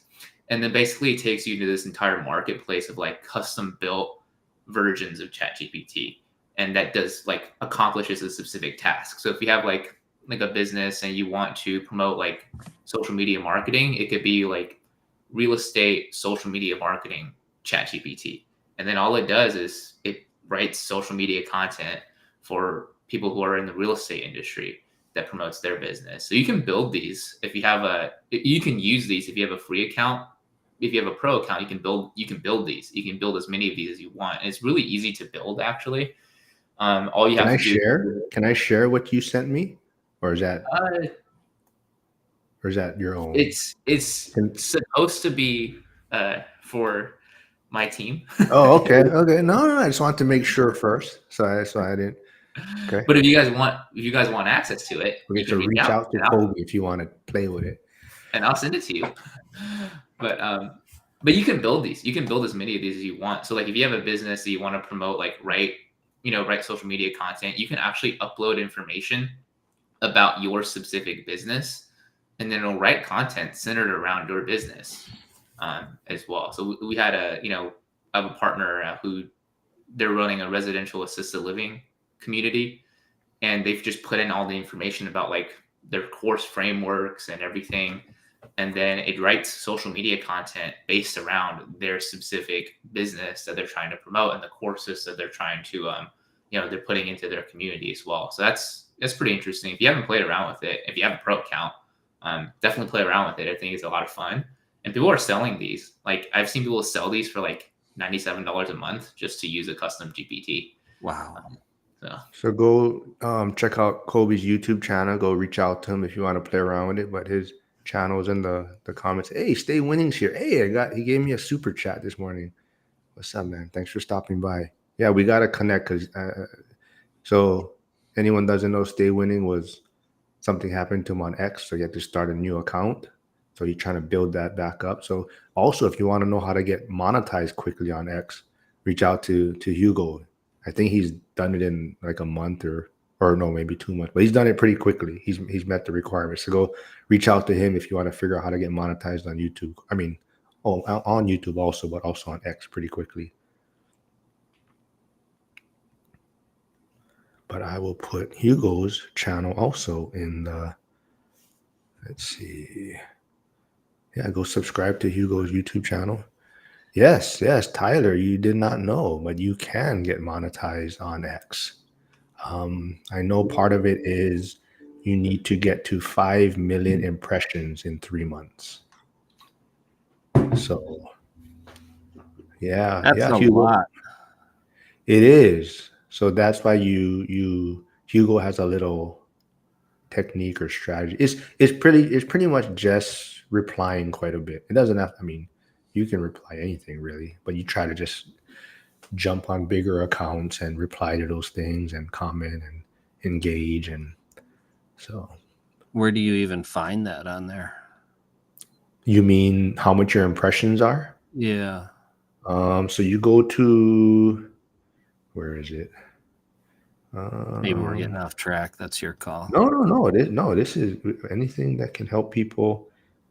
A: and then basically it takes you to this entire marketplace of like custom built versions of ChatGPT, and that does like accomplishes a specific task. So if you have like a business and you want to promote like social media marketing, it could be like real estate social media marketing ChatGPT. And then all it does is it writes social media content for people who are in the real estate industry that promotes their business. So you can build these if you have you can use these if you have a free account. If you have a pro account, you can build these. You can build as many of these as you want. And it's really easy to build, actually. All you have to do.
C: Can I share what you sent me, or is that your own?
A: It's supposed to be for my team.
C: Oh, okay. No, I just want to make sure first, so I didn't. Okay.
A: But if you guys want access to it,
C: we get to reach out to Kobe if you want to play with it,
A: and I'll send it to you. But you can build these. You can build as many of these as you want. So like if you have a business that you want to promote, like write social media content, you can actually upload information about your specific business, and then it'll write content centered around your business as well. So we had I have a partner who they're running a residential assisted living community, and they've just put in all the information about like their course frameworks and everything. And then it writes social media content based around their specific business that they're trying to promote and the courses that they're trying to, they're putting into their community as well. So that's pretty interesting. If you haven't played around with it, if you have a pro account, definitely play around with it. I think it's a lot of fun. And people are selling these. Like I've seen people sell these for like $97 a month just to use a custom GPT.
B: Wow.
C: So go check out Kobe's YouTube channel. Go reach out to him if you want to play around with it. But his channel's in the comments. Hey, Stay Winning's here. Hey, he gave me a super chat this morning. What's up, man? Thanks for stopping by. Yeah, we got to connect because so anyone doesn't know, Stay Winning was something happened to him on X, so he had to start a new account. So he's trying to build that back up. So also, if you want to know how to get monetized quickly on X, reach out to Hugo. I think he's done it in like a month or no, maybe 2 months, but he's done it pretty quickly. He's met the requirements. So go reach out to him if you want to figure out how to get monetized on YouTube. I mean, on YouTube also, but also on X pretty quickly. But I will put Hugo's channel also in the, let's see. Yeah, go subscribe to Hugo's YouTube channel. Yes, Tyler, you did not know, but you can get monetized on X. I know part of it is you need to get to 5 million impressions in 3 months. So,
B: that's a
C: Hugo,
B: lot.
C: It is. So that's why Hugo has a little technique or strategy. It's pretty much just replying quite a bit. It doesn't have. I mean, you can reply anything really, but you try to just jump on bigger accounts and reply to those things and comment and engage. And so
B: where do you even find that on there?
C: You mean how much your impressions are?
B: Yeah.
C: So you go to, where is it?
B: Maybe we're getting off track. That's your call.
C: No. This is anything that can help people.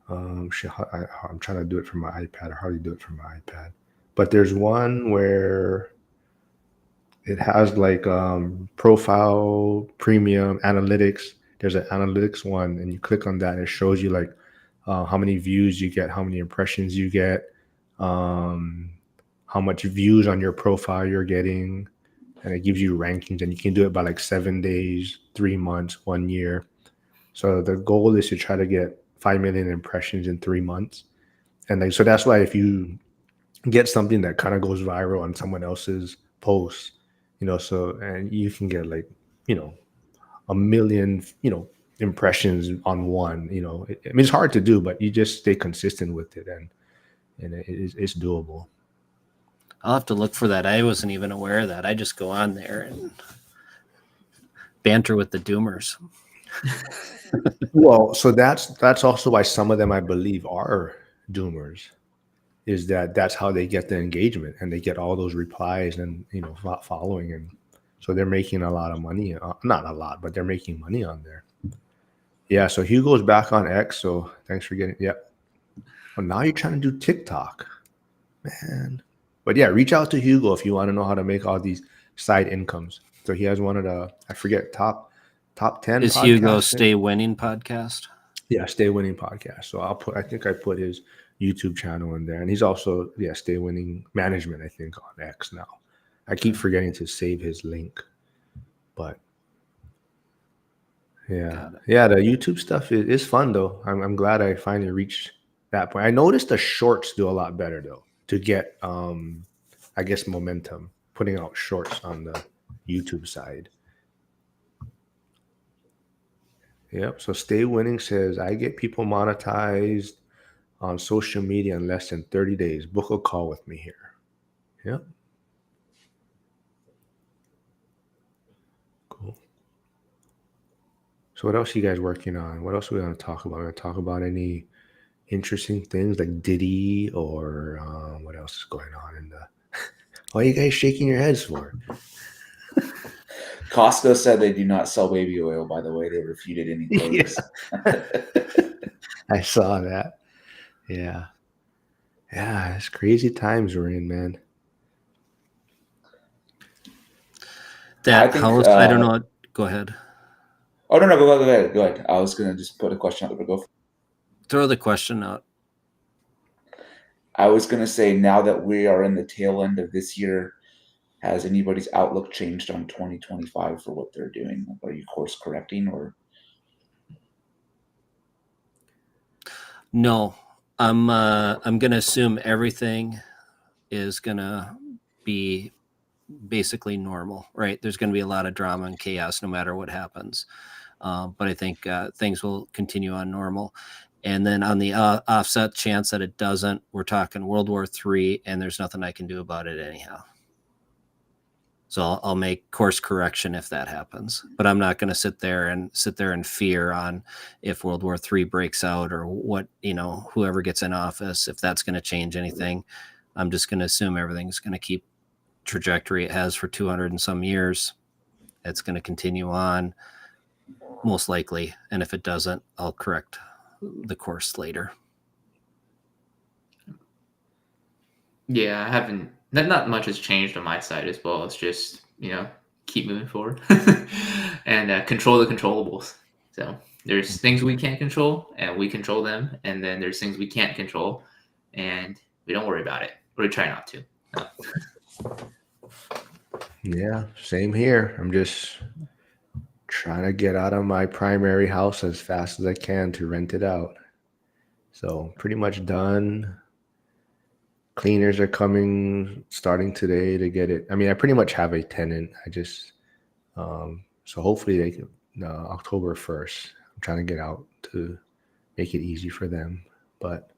C: I'm trying to do it from my iPad. I hardly do it from my iPad. But there's one where it has like profile, premium, analytics. There's an analytics one, and you click on that, and it shows you like how many views you get, how many impressions you get, how much views on your profile you're getting, and it gives you rankings, and you can do it by like 7 days, 3 months, 1 year. So the goal is to try to get 5 million impressions in 3 months. And then, so that's why if you get something that kind of goes viral on someone else's post, and you can get like, 1 million, impressions on one, I mean, it's hard to do, but you just stay consistent with it, and it's doable.
B: I'll have to look for that. I wasn't even aware of that. I just go on there and banter with the doomers.
C: Well, so that's also why some of them, I believe, are doomers, is that's how they get the engagement, and they get all those replies and following, and so they're making a lot of money. Not a lot, but they're making money on there. Yeah, so Hugo's back on X, so thanks for getting. Yep. Well, now you're trying to do TikTok, man. But yeah, reach out to Hugo if you want to know how to make all these side incomes. So he has one of the, I forget, top 10.
B: Is Hugo Stay Winning podcast?
C: Yeah, Stay Winning podcast. So I think I put his YouTube channel in there, and he's also Stay Winning Management, I think, on X now. I keep forgetting to save his link, but Yeah. Yeah. The YouTube stuff is fun though. I'm glad I finally reached that point. I noticed the shorts do a lot better though to get, I guess, momentum, putting out shorts on the YouTube side. Yep. So Stay Winning says, I get people monetized on social media in less than 30 days. Book a call with me here. Yep. Cool. So what else are you guys working on? What else are we going to talk about? We're going to talk about any interesting things like Diddy or what else is going on in the... Why are you guys shaking your heads for?
D: Costco said they do not sell baby oil, by the way. They refuted any claims.
C: Yeah. I saw that. Yeah. Yeah, it's crazy times we're in, man.
B: That house, I don't know. Go ahead.
D: Oh, no, go ahead. I was going to just put a question out there. Go.
B: Throw the question out.
D: I was going to say, now that we are in the tail end of this year, has anybody's outlook changed on 2025 for what they're doing? Are you course correcting or?
B: No, I'm going to assume everything is going to be basically normal, right? There's going to be a lot of drama and chaos no matter what happens. But I think things will continue on normal. And then on the offset chance that it doesn't, we're talking World War III, and there's nothing I can do about it anyhow. So I'll make course correction if that happens, but I'm not going to sit there and fear on if World War III breaks out or what, whoever gets in office, if that's going to change anything. I'm just going to assume everything's going to keep trajectory it has for 200 and some years. It's going to continue on most likely. And if it doesn't, I'll correct the course later.
A: Yeah, I haven't. Not much has changed on my side as well. It's just keep moving forward and control the controllables. So there's things we can't control and we control them, and then there's things we can't control and we don't worry about it. Or we try not to.
C: Yeah, same here. I'm just trying to get out of my primary house as fast as I can to rent it out. So pretty much done. Cleaners are coming starting today to get it. I mean, I pretty much have a tenant. I just, so hopefully they can, October 1st, I'm trying to get out to make it easy for them. But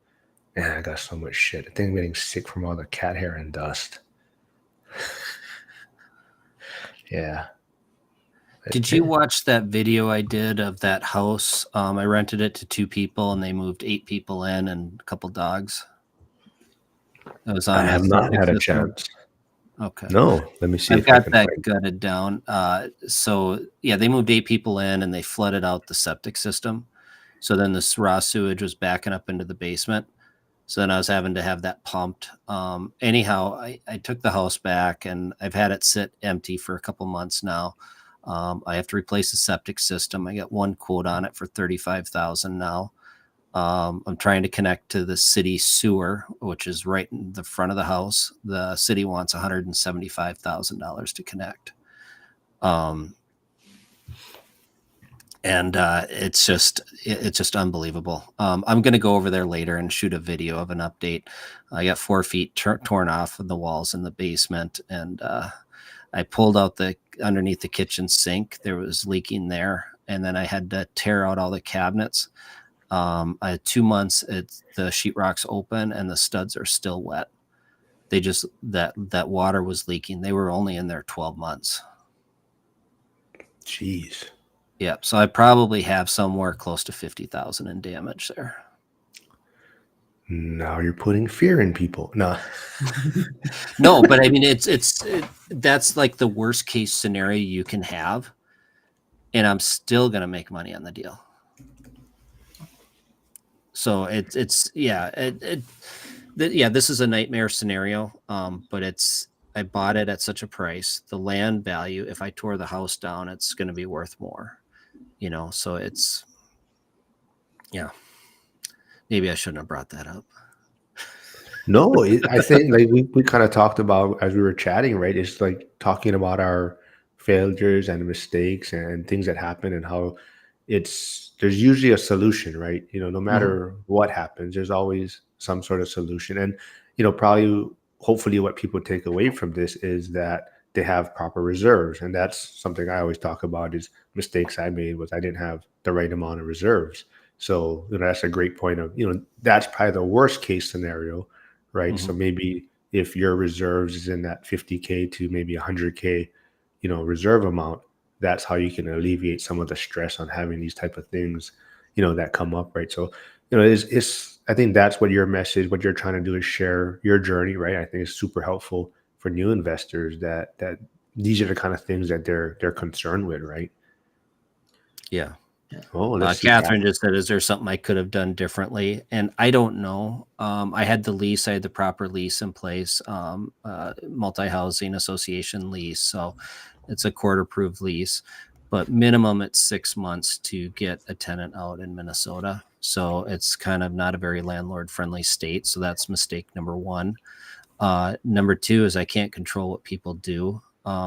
C: man, I got so much shit. I think I'm getting sick from all the cat hair and dust. Yeah.
B: Did you watch that video I did of that house? I rented it to 2 people and they moved 8 people in and a couple dogs. It was on.
C: I have not had a chance.
B: Okay.
C: No, let me see.
B: I've got that gutted down. So yeah, they moved 8 people in and they flooded out the septic system. So then this raw sewage was backing up into the basement. So then I was having to have that pumped. Anyhow, I took the house back and I've had it sit empty for a couple months now. I have to replace the septic system. I got one quote on it for $35,000 now. I'm trying to connect to the city sewer, which is right in the front of the house. The city wants $175,000 to connect. It's just unbelievable. I'm going to go over there later and shoot a video of an update. I got 4 feet torn off of the walls in the basement, and I pulled out underneath the kitchen sink. There was leaking there, and then I had to tear out all the cabinets. I had 2 months. The sheetrock's open and the studs are still wet. They just that water was leaking. They were only in there 12 months.
C: Jeez.
B: Yeah, so I probably have somewhere close to 50,000 in damage there.
C: Now you're putting fear in people. No,
B: no, but I mean that's like the worst case scenario you can have, and I'm still gonna make money on the deal. So this is a nightmare scenario. But I bought it at such a price. The land value, if I tore the house down, it's going to be worth more. So maybe I shouldn't have brought that up.
C: No, I think like we kind of talked about as we were chatting, right? It's like talking about our failures and mistakes and things that happen and how there's usually a solution, right? No
B: Mm-hmm.
C: matter what happens, there's always some sort of solution. And, probably, hopefully what people take away from this is that they have proper reserves. And that's something I always talk about is mistakes I made was I didn't have the right amount of reserves. So, that's a great point of, that's probably the worst case scenario, right?
B: Mm-hmm.
C: So maybe if your reserves is in that 50K to maybe 100K, reserve amount, that's how you can alleviate some of the stress on having these type of things, that come up, right? So, it's I think that's what your message, what you're trying to do is share your journey, right? I think it's super helpful for new investors that these are the kind of things that they're concerned with, right?
B: Yeah.
C: Oh, let's see.
B: Catherine just said, is there something I could have done differently? And I don't know. I had the proper lease in place, multi-housing association lease. So it's a court-approved lease, but minimum it's 6 months to get a tenant out in Minnesota. So it's kind of not a very landlord-friendly state. So that's mistake number one. Number two is I can't control what people do.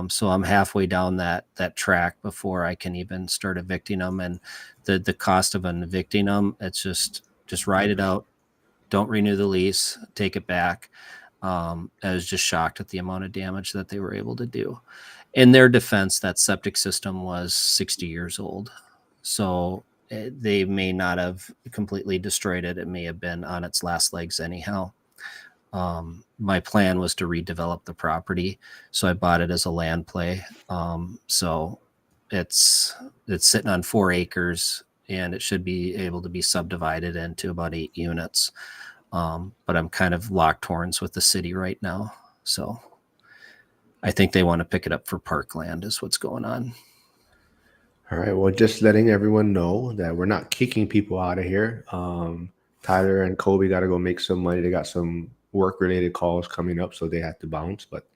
B: So I'm halfway down that track before I can even start evicting them. And the cost of an evicting them, it's just ride it out. Don't renew the lease, take it back. I was just shocked at the amount of damage that they were able to do. In their defense, that septic system was 60 years old. So they may not have completely destroyed it. It may have been on its last legs anyhow. My plan was to redevelop the property, so I bought it as a land play. So it's sitting on 4 acres, and it should be able to be subdivided into about 8 units. But I'm kind of locked horns with the city right now, so I think they want to pick it up for parkland is what's going on.
C: All right. Well, just letting everyone know that we're not kicking people out of here. Tyler and Kobe got to go make some money. They got some work-related calls coming up, so they have to bounce. But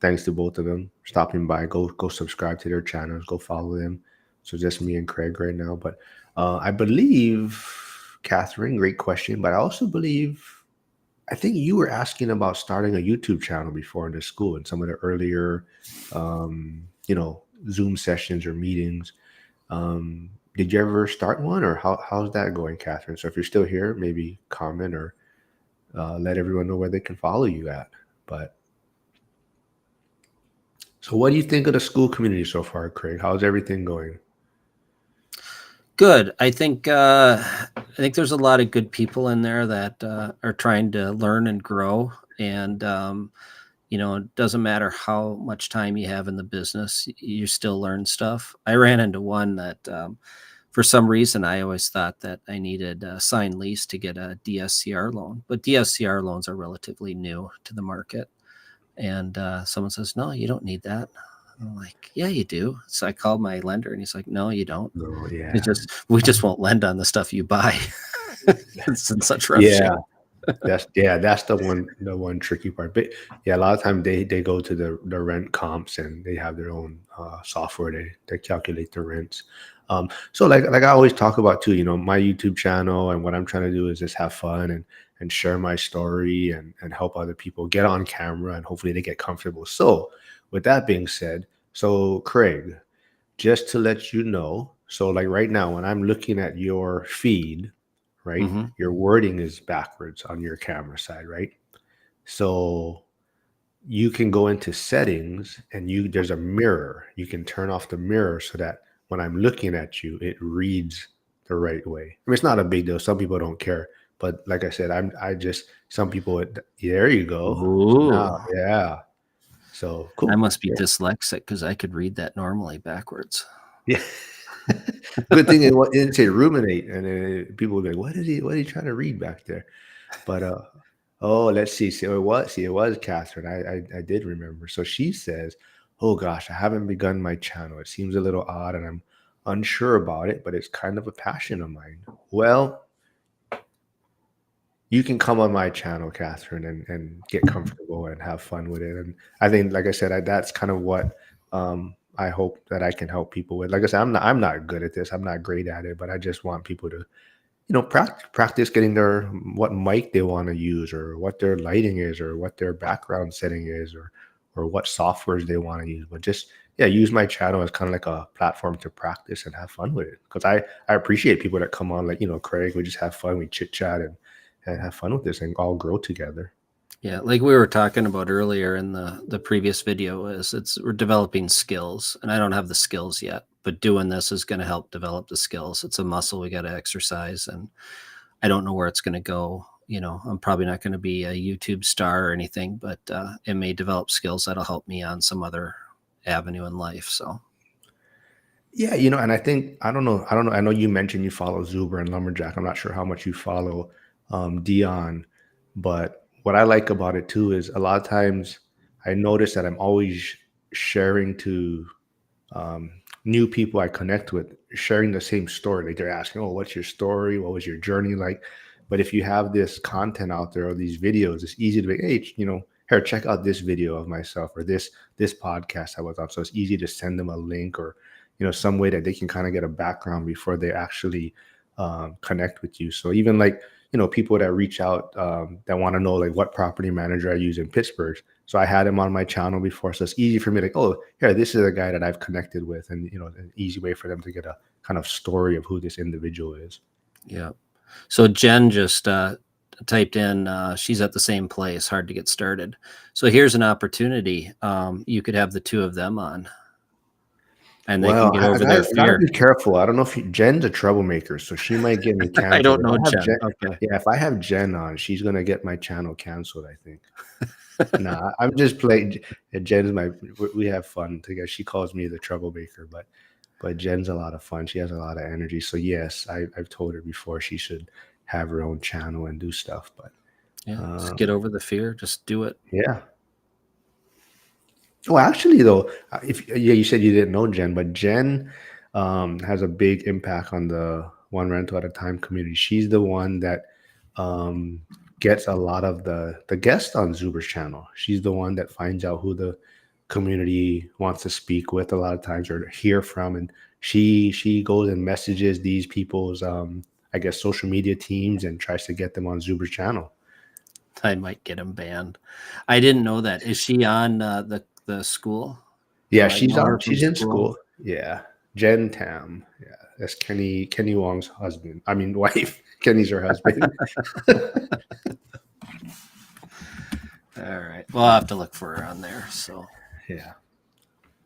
C: thanks to both of them stopping by. Go subscribe to their channels. Go follow them. So just me and Craig right now. But I believe, Catherine, great question. But I also believe, I think you were asking about starting a YouTube channel before in the school and some of the earlier, Zoom sessions or meetings. Did you ever start one, or how's that going, Catherine? So if you're still here, maybe comment or let everyone know where they can follow you at. But so what do you think of the school community so far, Craig? How's everything going?
B: Good. I think there's a lot of good people in there that are trying to learn and grow. And it doesn't matter how much time you have in the business, you still learn stuff. I ran into one that for some reason I always thought that I needed a signed lease to get a DSCR loan, but DSCR loans are relatively new to the market. And someone says, no, you don't need that. I'm like, yeah, you do. So I called my lender and he's like, no, you don't.
C: Oh, yeah.
B: We just won't lend on the stuff you buy. It's in such rough
C: Yeah.
B: shape.
C: That's the one tricky part. But yeah, a lot of times they go to the rent comps and they have their own software they calculate the rents. So like I always talk about too, my YouTube channel, and what I'm trying to do is just have fun and share my story and help other people get on camera, and hopefully they get comfortable. So with that being said, so Craig, just to let you know, so like right now when I'm looking at your feed, right,
B: Mm-hmm.
C: your wording is backwards on your camera side, right? So you can go into settings and there's a mirror. You can turn off the mirror so that when I'm looking at you, it reads the right way. I mean, it's not a big deal. Some people don't care, but like I said, some people, there you go. So now, yeah. So cool.
B: I must be dyslexic because I could read that normally backwards.
C: Yeah. Good thing it didn't say ruminate, and people would be like, what is he trying to read back there? But let's see. So it was Catherine. I did remember. So she says, oh gosh, I haven't begun my channel. It seems a little odd and I'm unsure about it, but it's kind of a passion of mine. Well, you can come on my channel, Catherine, and get comfortable and have fun with it. And I think, like I said, that's kind of what I hope that I can help people with. Like I said, I'm not good at this. I'm not great at it, but I just want people to, practice getting what mic they want to use, or what their lighting is, or what their background setting is, or what softwares they want to use. But just, yeah, use my channel as kind of like a platform to practice and have fun with it. Because I appreciate people that come on, like, Craig, we just have fun, we chit chat and have fun with this and all grow together.
B: Yeah, like we were talking about earlier in the previous video, we're developing skills, and I don't have the skills yet, but doing this is going to help develop the skills. It's a muscle we got to exercise, and I don't know where it's going to go. I'm probably not going to be a YouTube star or anything, but it may develop skills that'll help me on some other avenue in life. So
C: yeah, and I think I don't know. I know you mentioned you follow Zuber and Lumberjack. I'm not sure how much you follow Dion, but what I like about it too is a lot of times I notice that I'm always sharing to new people I connect with, sharing the same story. Like they're asking, "Oh, what's your story? What was your journey like?" But if you have this content out there or these videos, it's easy to be, hey, here, check out this video of myself or this podcast I was on. So it's easy to send them a link or some way that they can kind of get a background before they actually connect with you. So even like people that reach out that want to know like what property manager I use in Pittsburgh. So I had him on my channel before, so it's easy for me to oh, here, this is a guy that I've connected with, and an easy way for them to get a kind of story of who this individual is.
B: Yeah. So Jen just typed in, she's at the same place, hard to get started. So here's an opportunity. You could have the two of them on. And they can get over their fear.
C: Gotta be careful. I don't know if Jen's a troublemaker, so she might get me canceled.
B: I don't know Jen. Okay.
C: Yeah, if I have Jen on, she's gonna get my channel canceled, I think. Nah, I'm just playing. Jen's we have fun together. She calls me the troublemaker, but Jen's a lot of fun. She has a lot of energy. So yes, I've told her before she should have her own channel and do stuff. But
B: yeah, just get over the fear. Just do it.
C: Yeah. Oh, actually, though, you said you didn't know Jen, but Jen has a big impact on the One Rental at a Time community. She's the one that gets a lot of the guests on Zuber's channel. She's the one that finds out who the community wants to speak with a lot of times or hear from, and she goes and messages these people's I guess social media teams and tries to get them on Zuber's channel.
B: I might get him banned. I didn't know that. Is she on the school?
C: Yeah, she's in school. Yeah. Jen Tam. Yeah. That's Kenny Wong's husband. I mean wife. Kenny's her husband.
B: All right. Well, I'll have to look for her on there. So
C: yeah.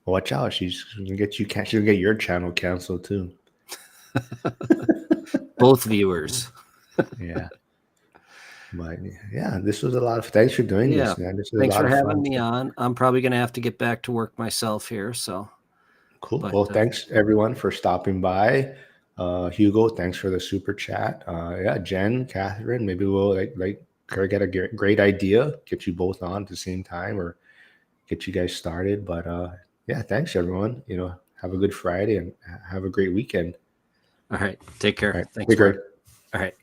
C: Watch out. She's gonna get she'll get your channel canceled too.
B: Both viewers.
C: Yeah. But yeah, this was a lot of thanks for doing this, man.
B: Thanks for having me on. I'm probably gonna have to get back to work myself here. So
C: cool. Well, thanks everyone for stopping by. Hugo, thanks for the super chat. Yeah, Jen, Catherine, maybe we'll like get a great idea, get you both on at the same time or get you guys started. But yeah, thanks everyone. Have a good Friday and have a great weekend.
B: All right. Take care.
C: All right.
B: Thanks.
C: All right.
B: All right.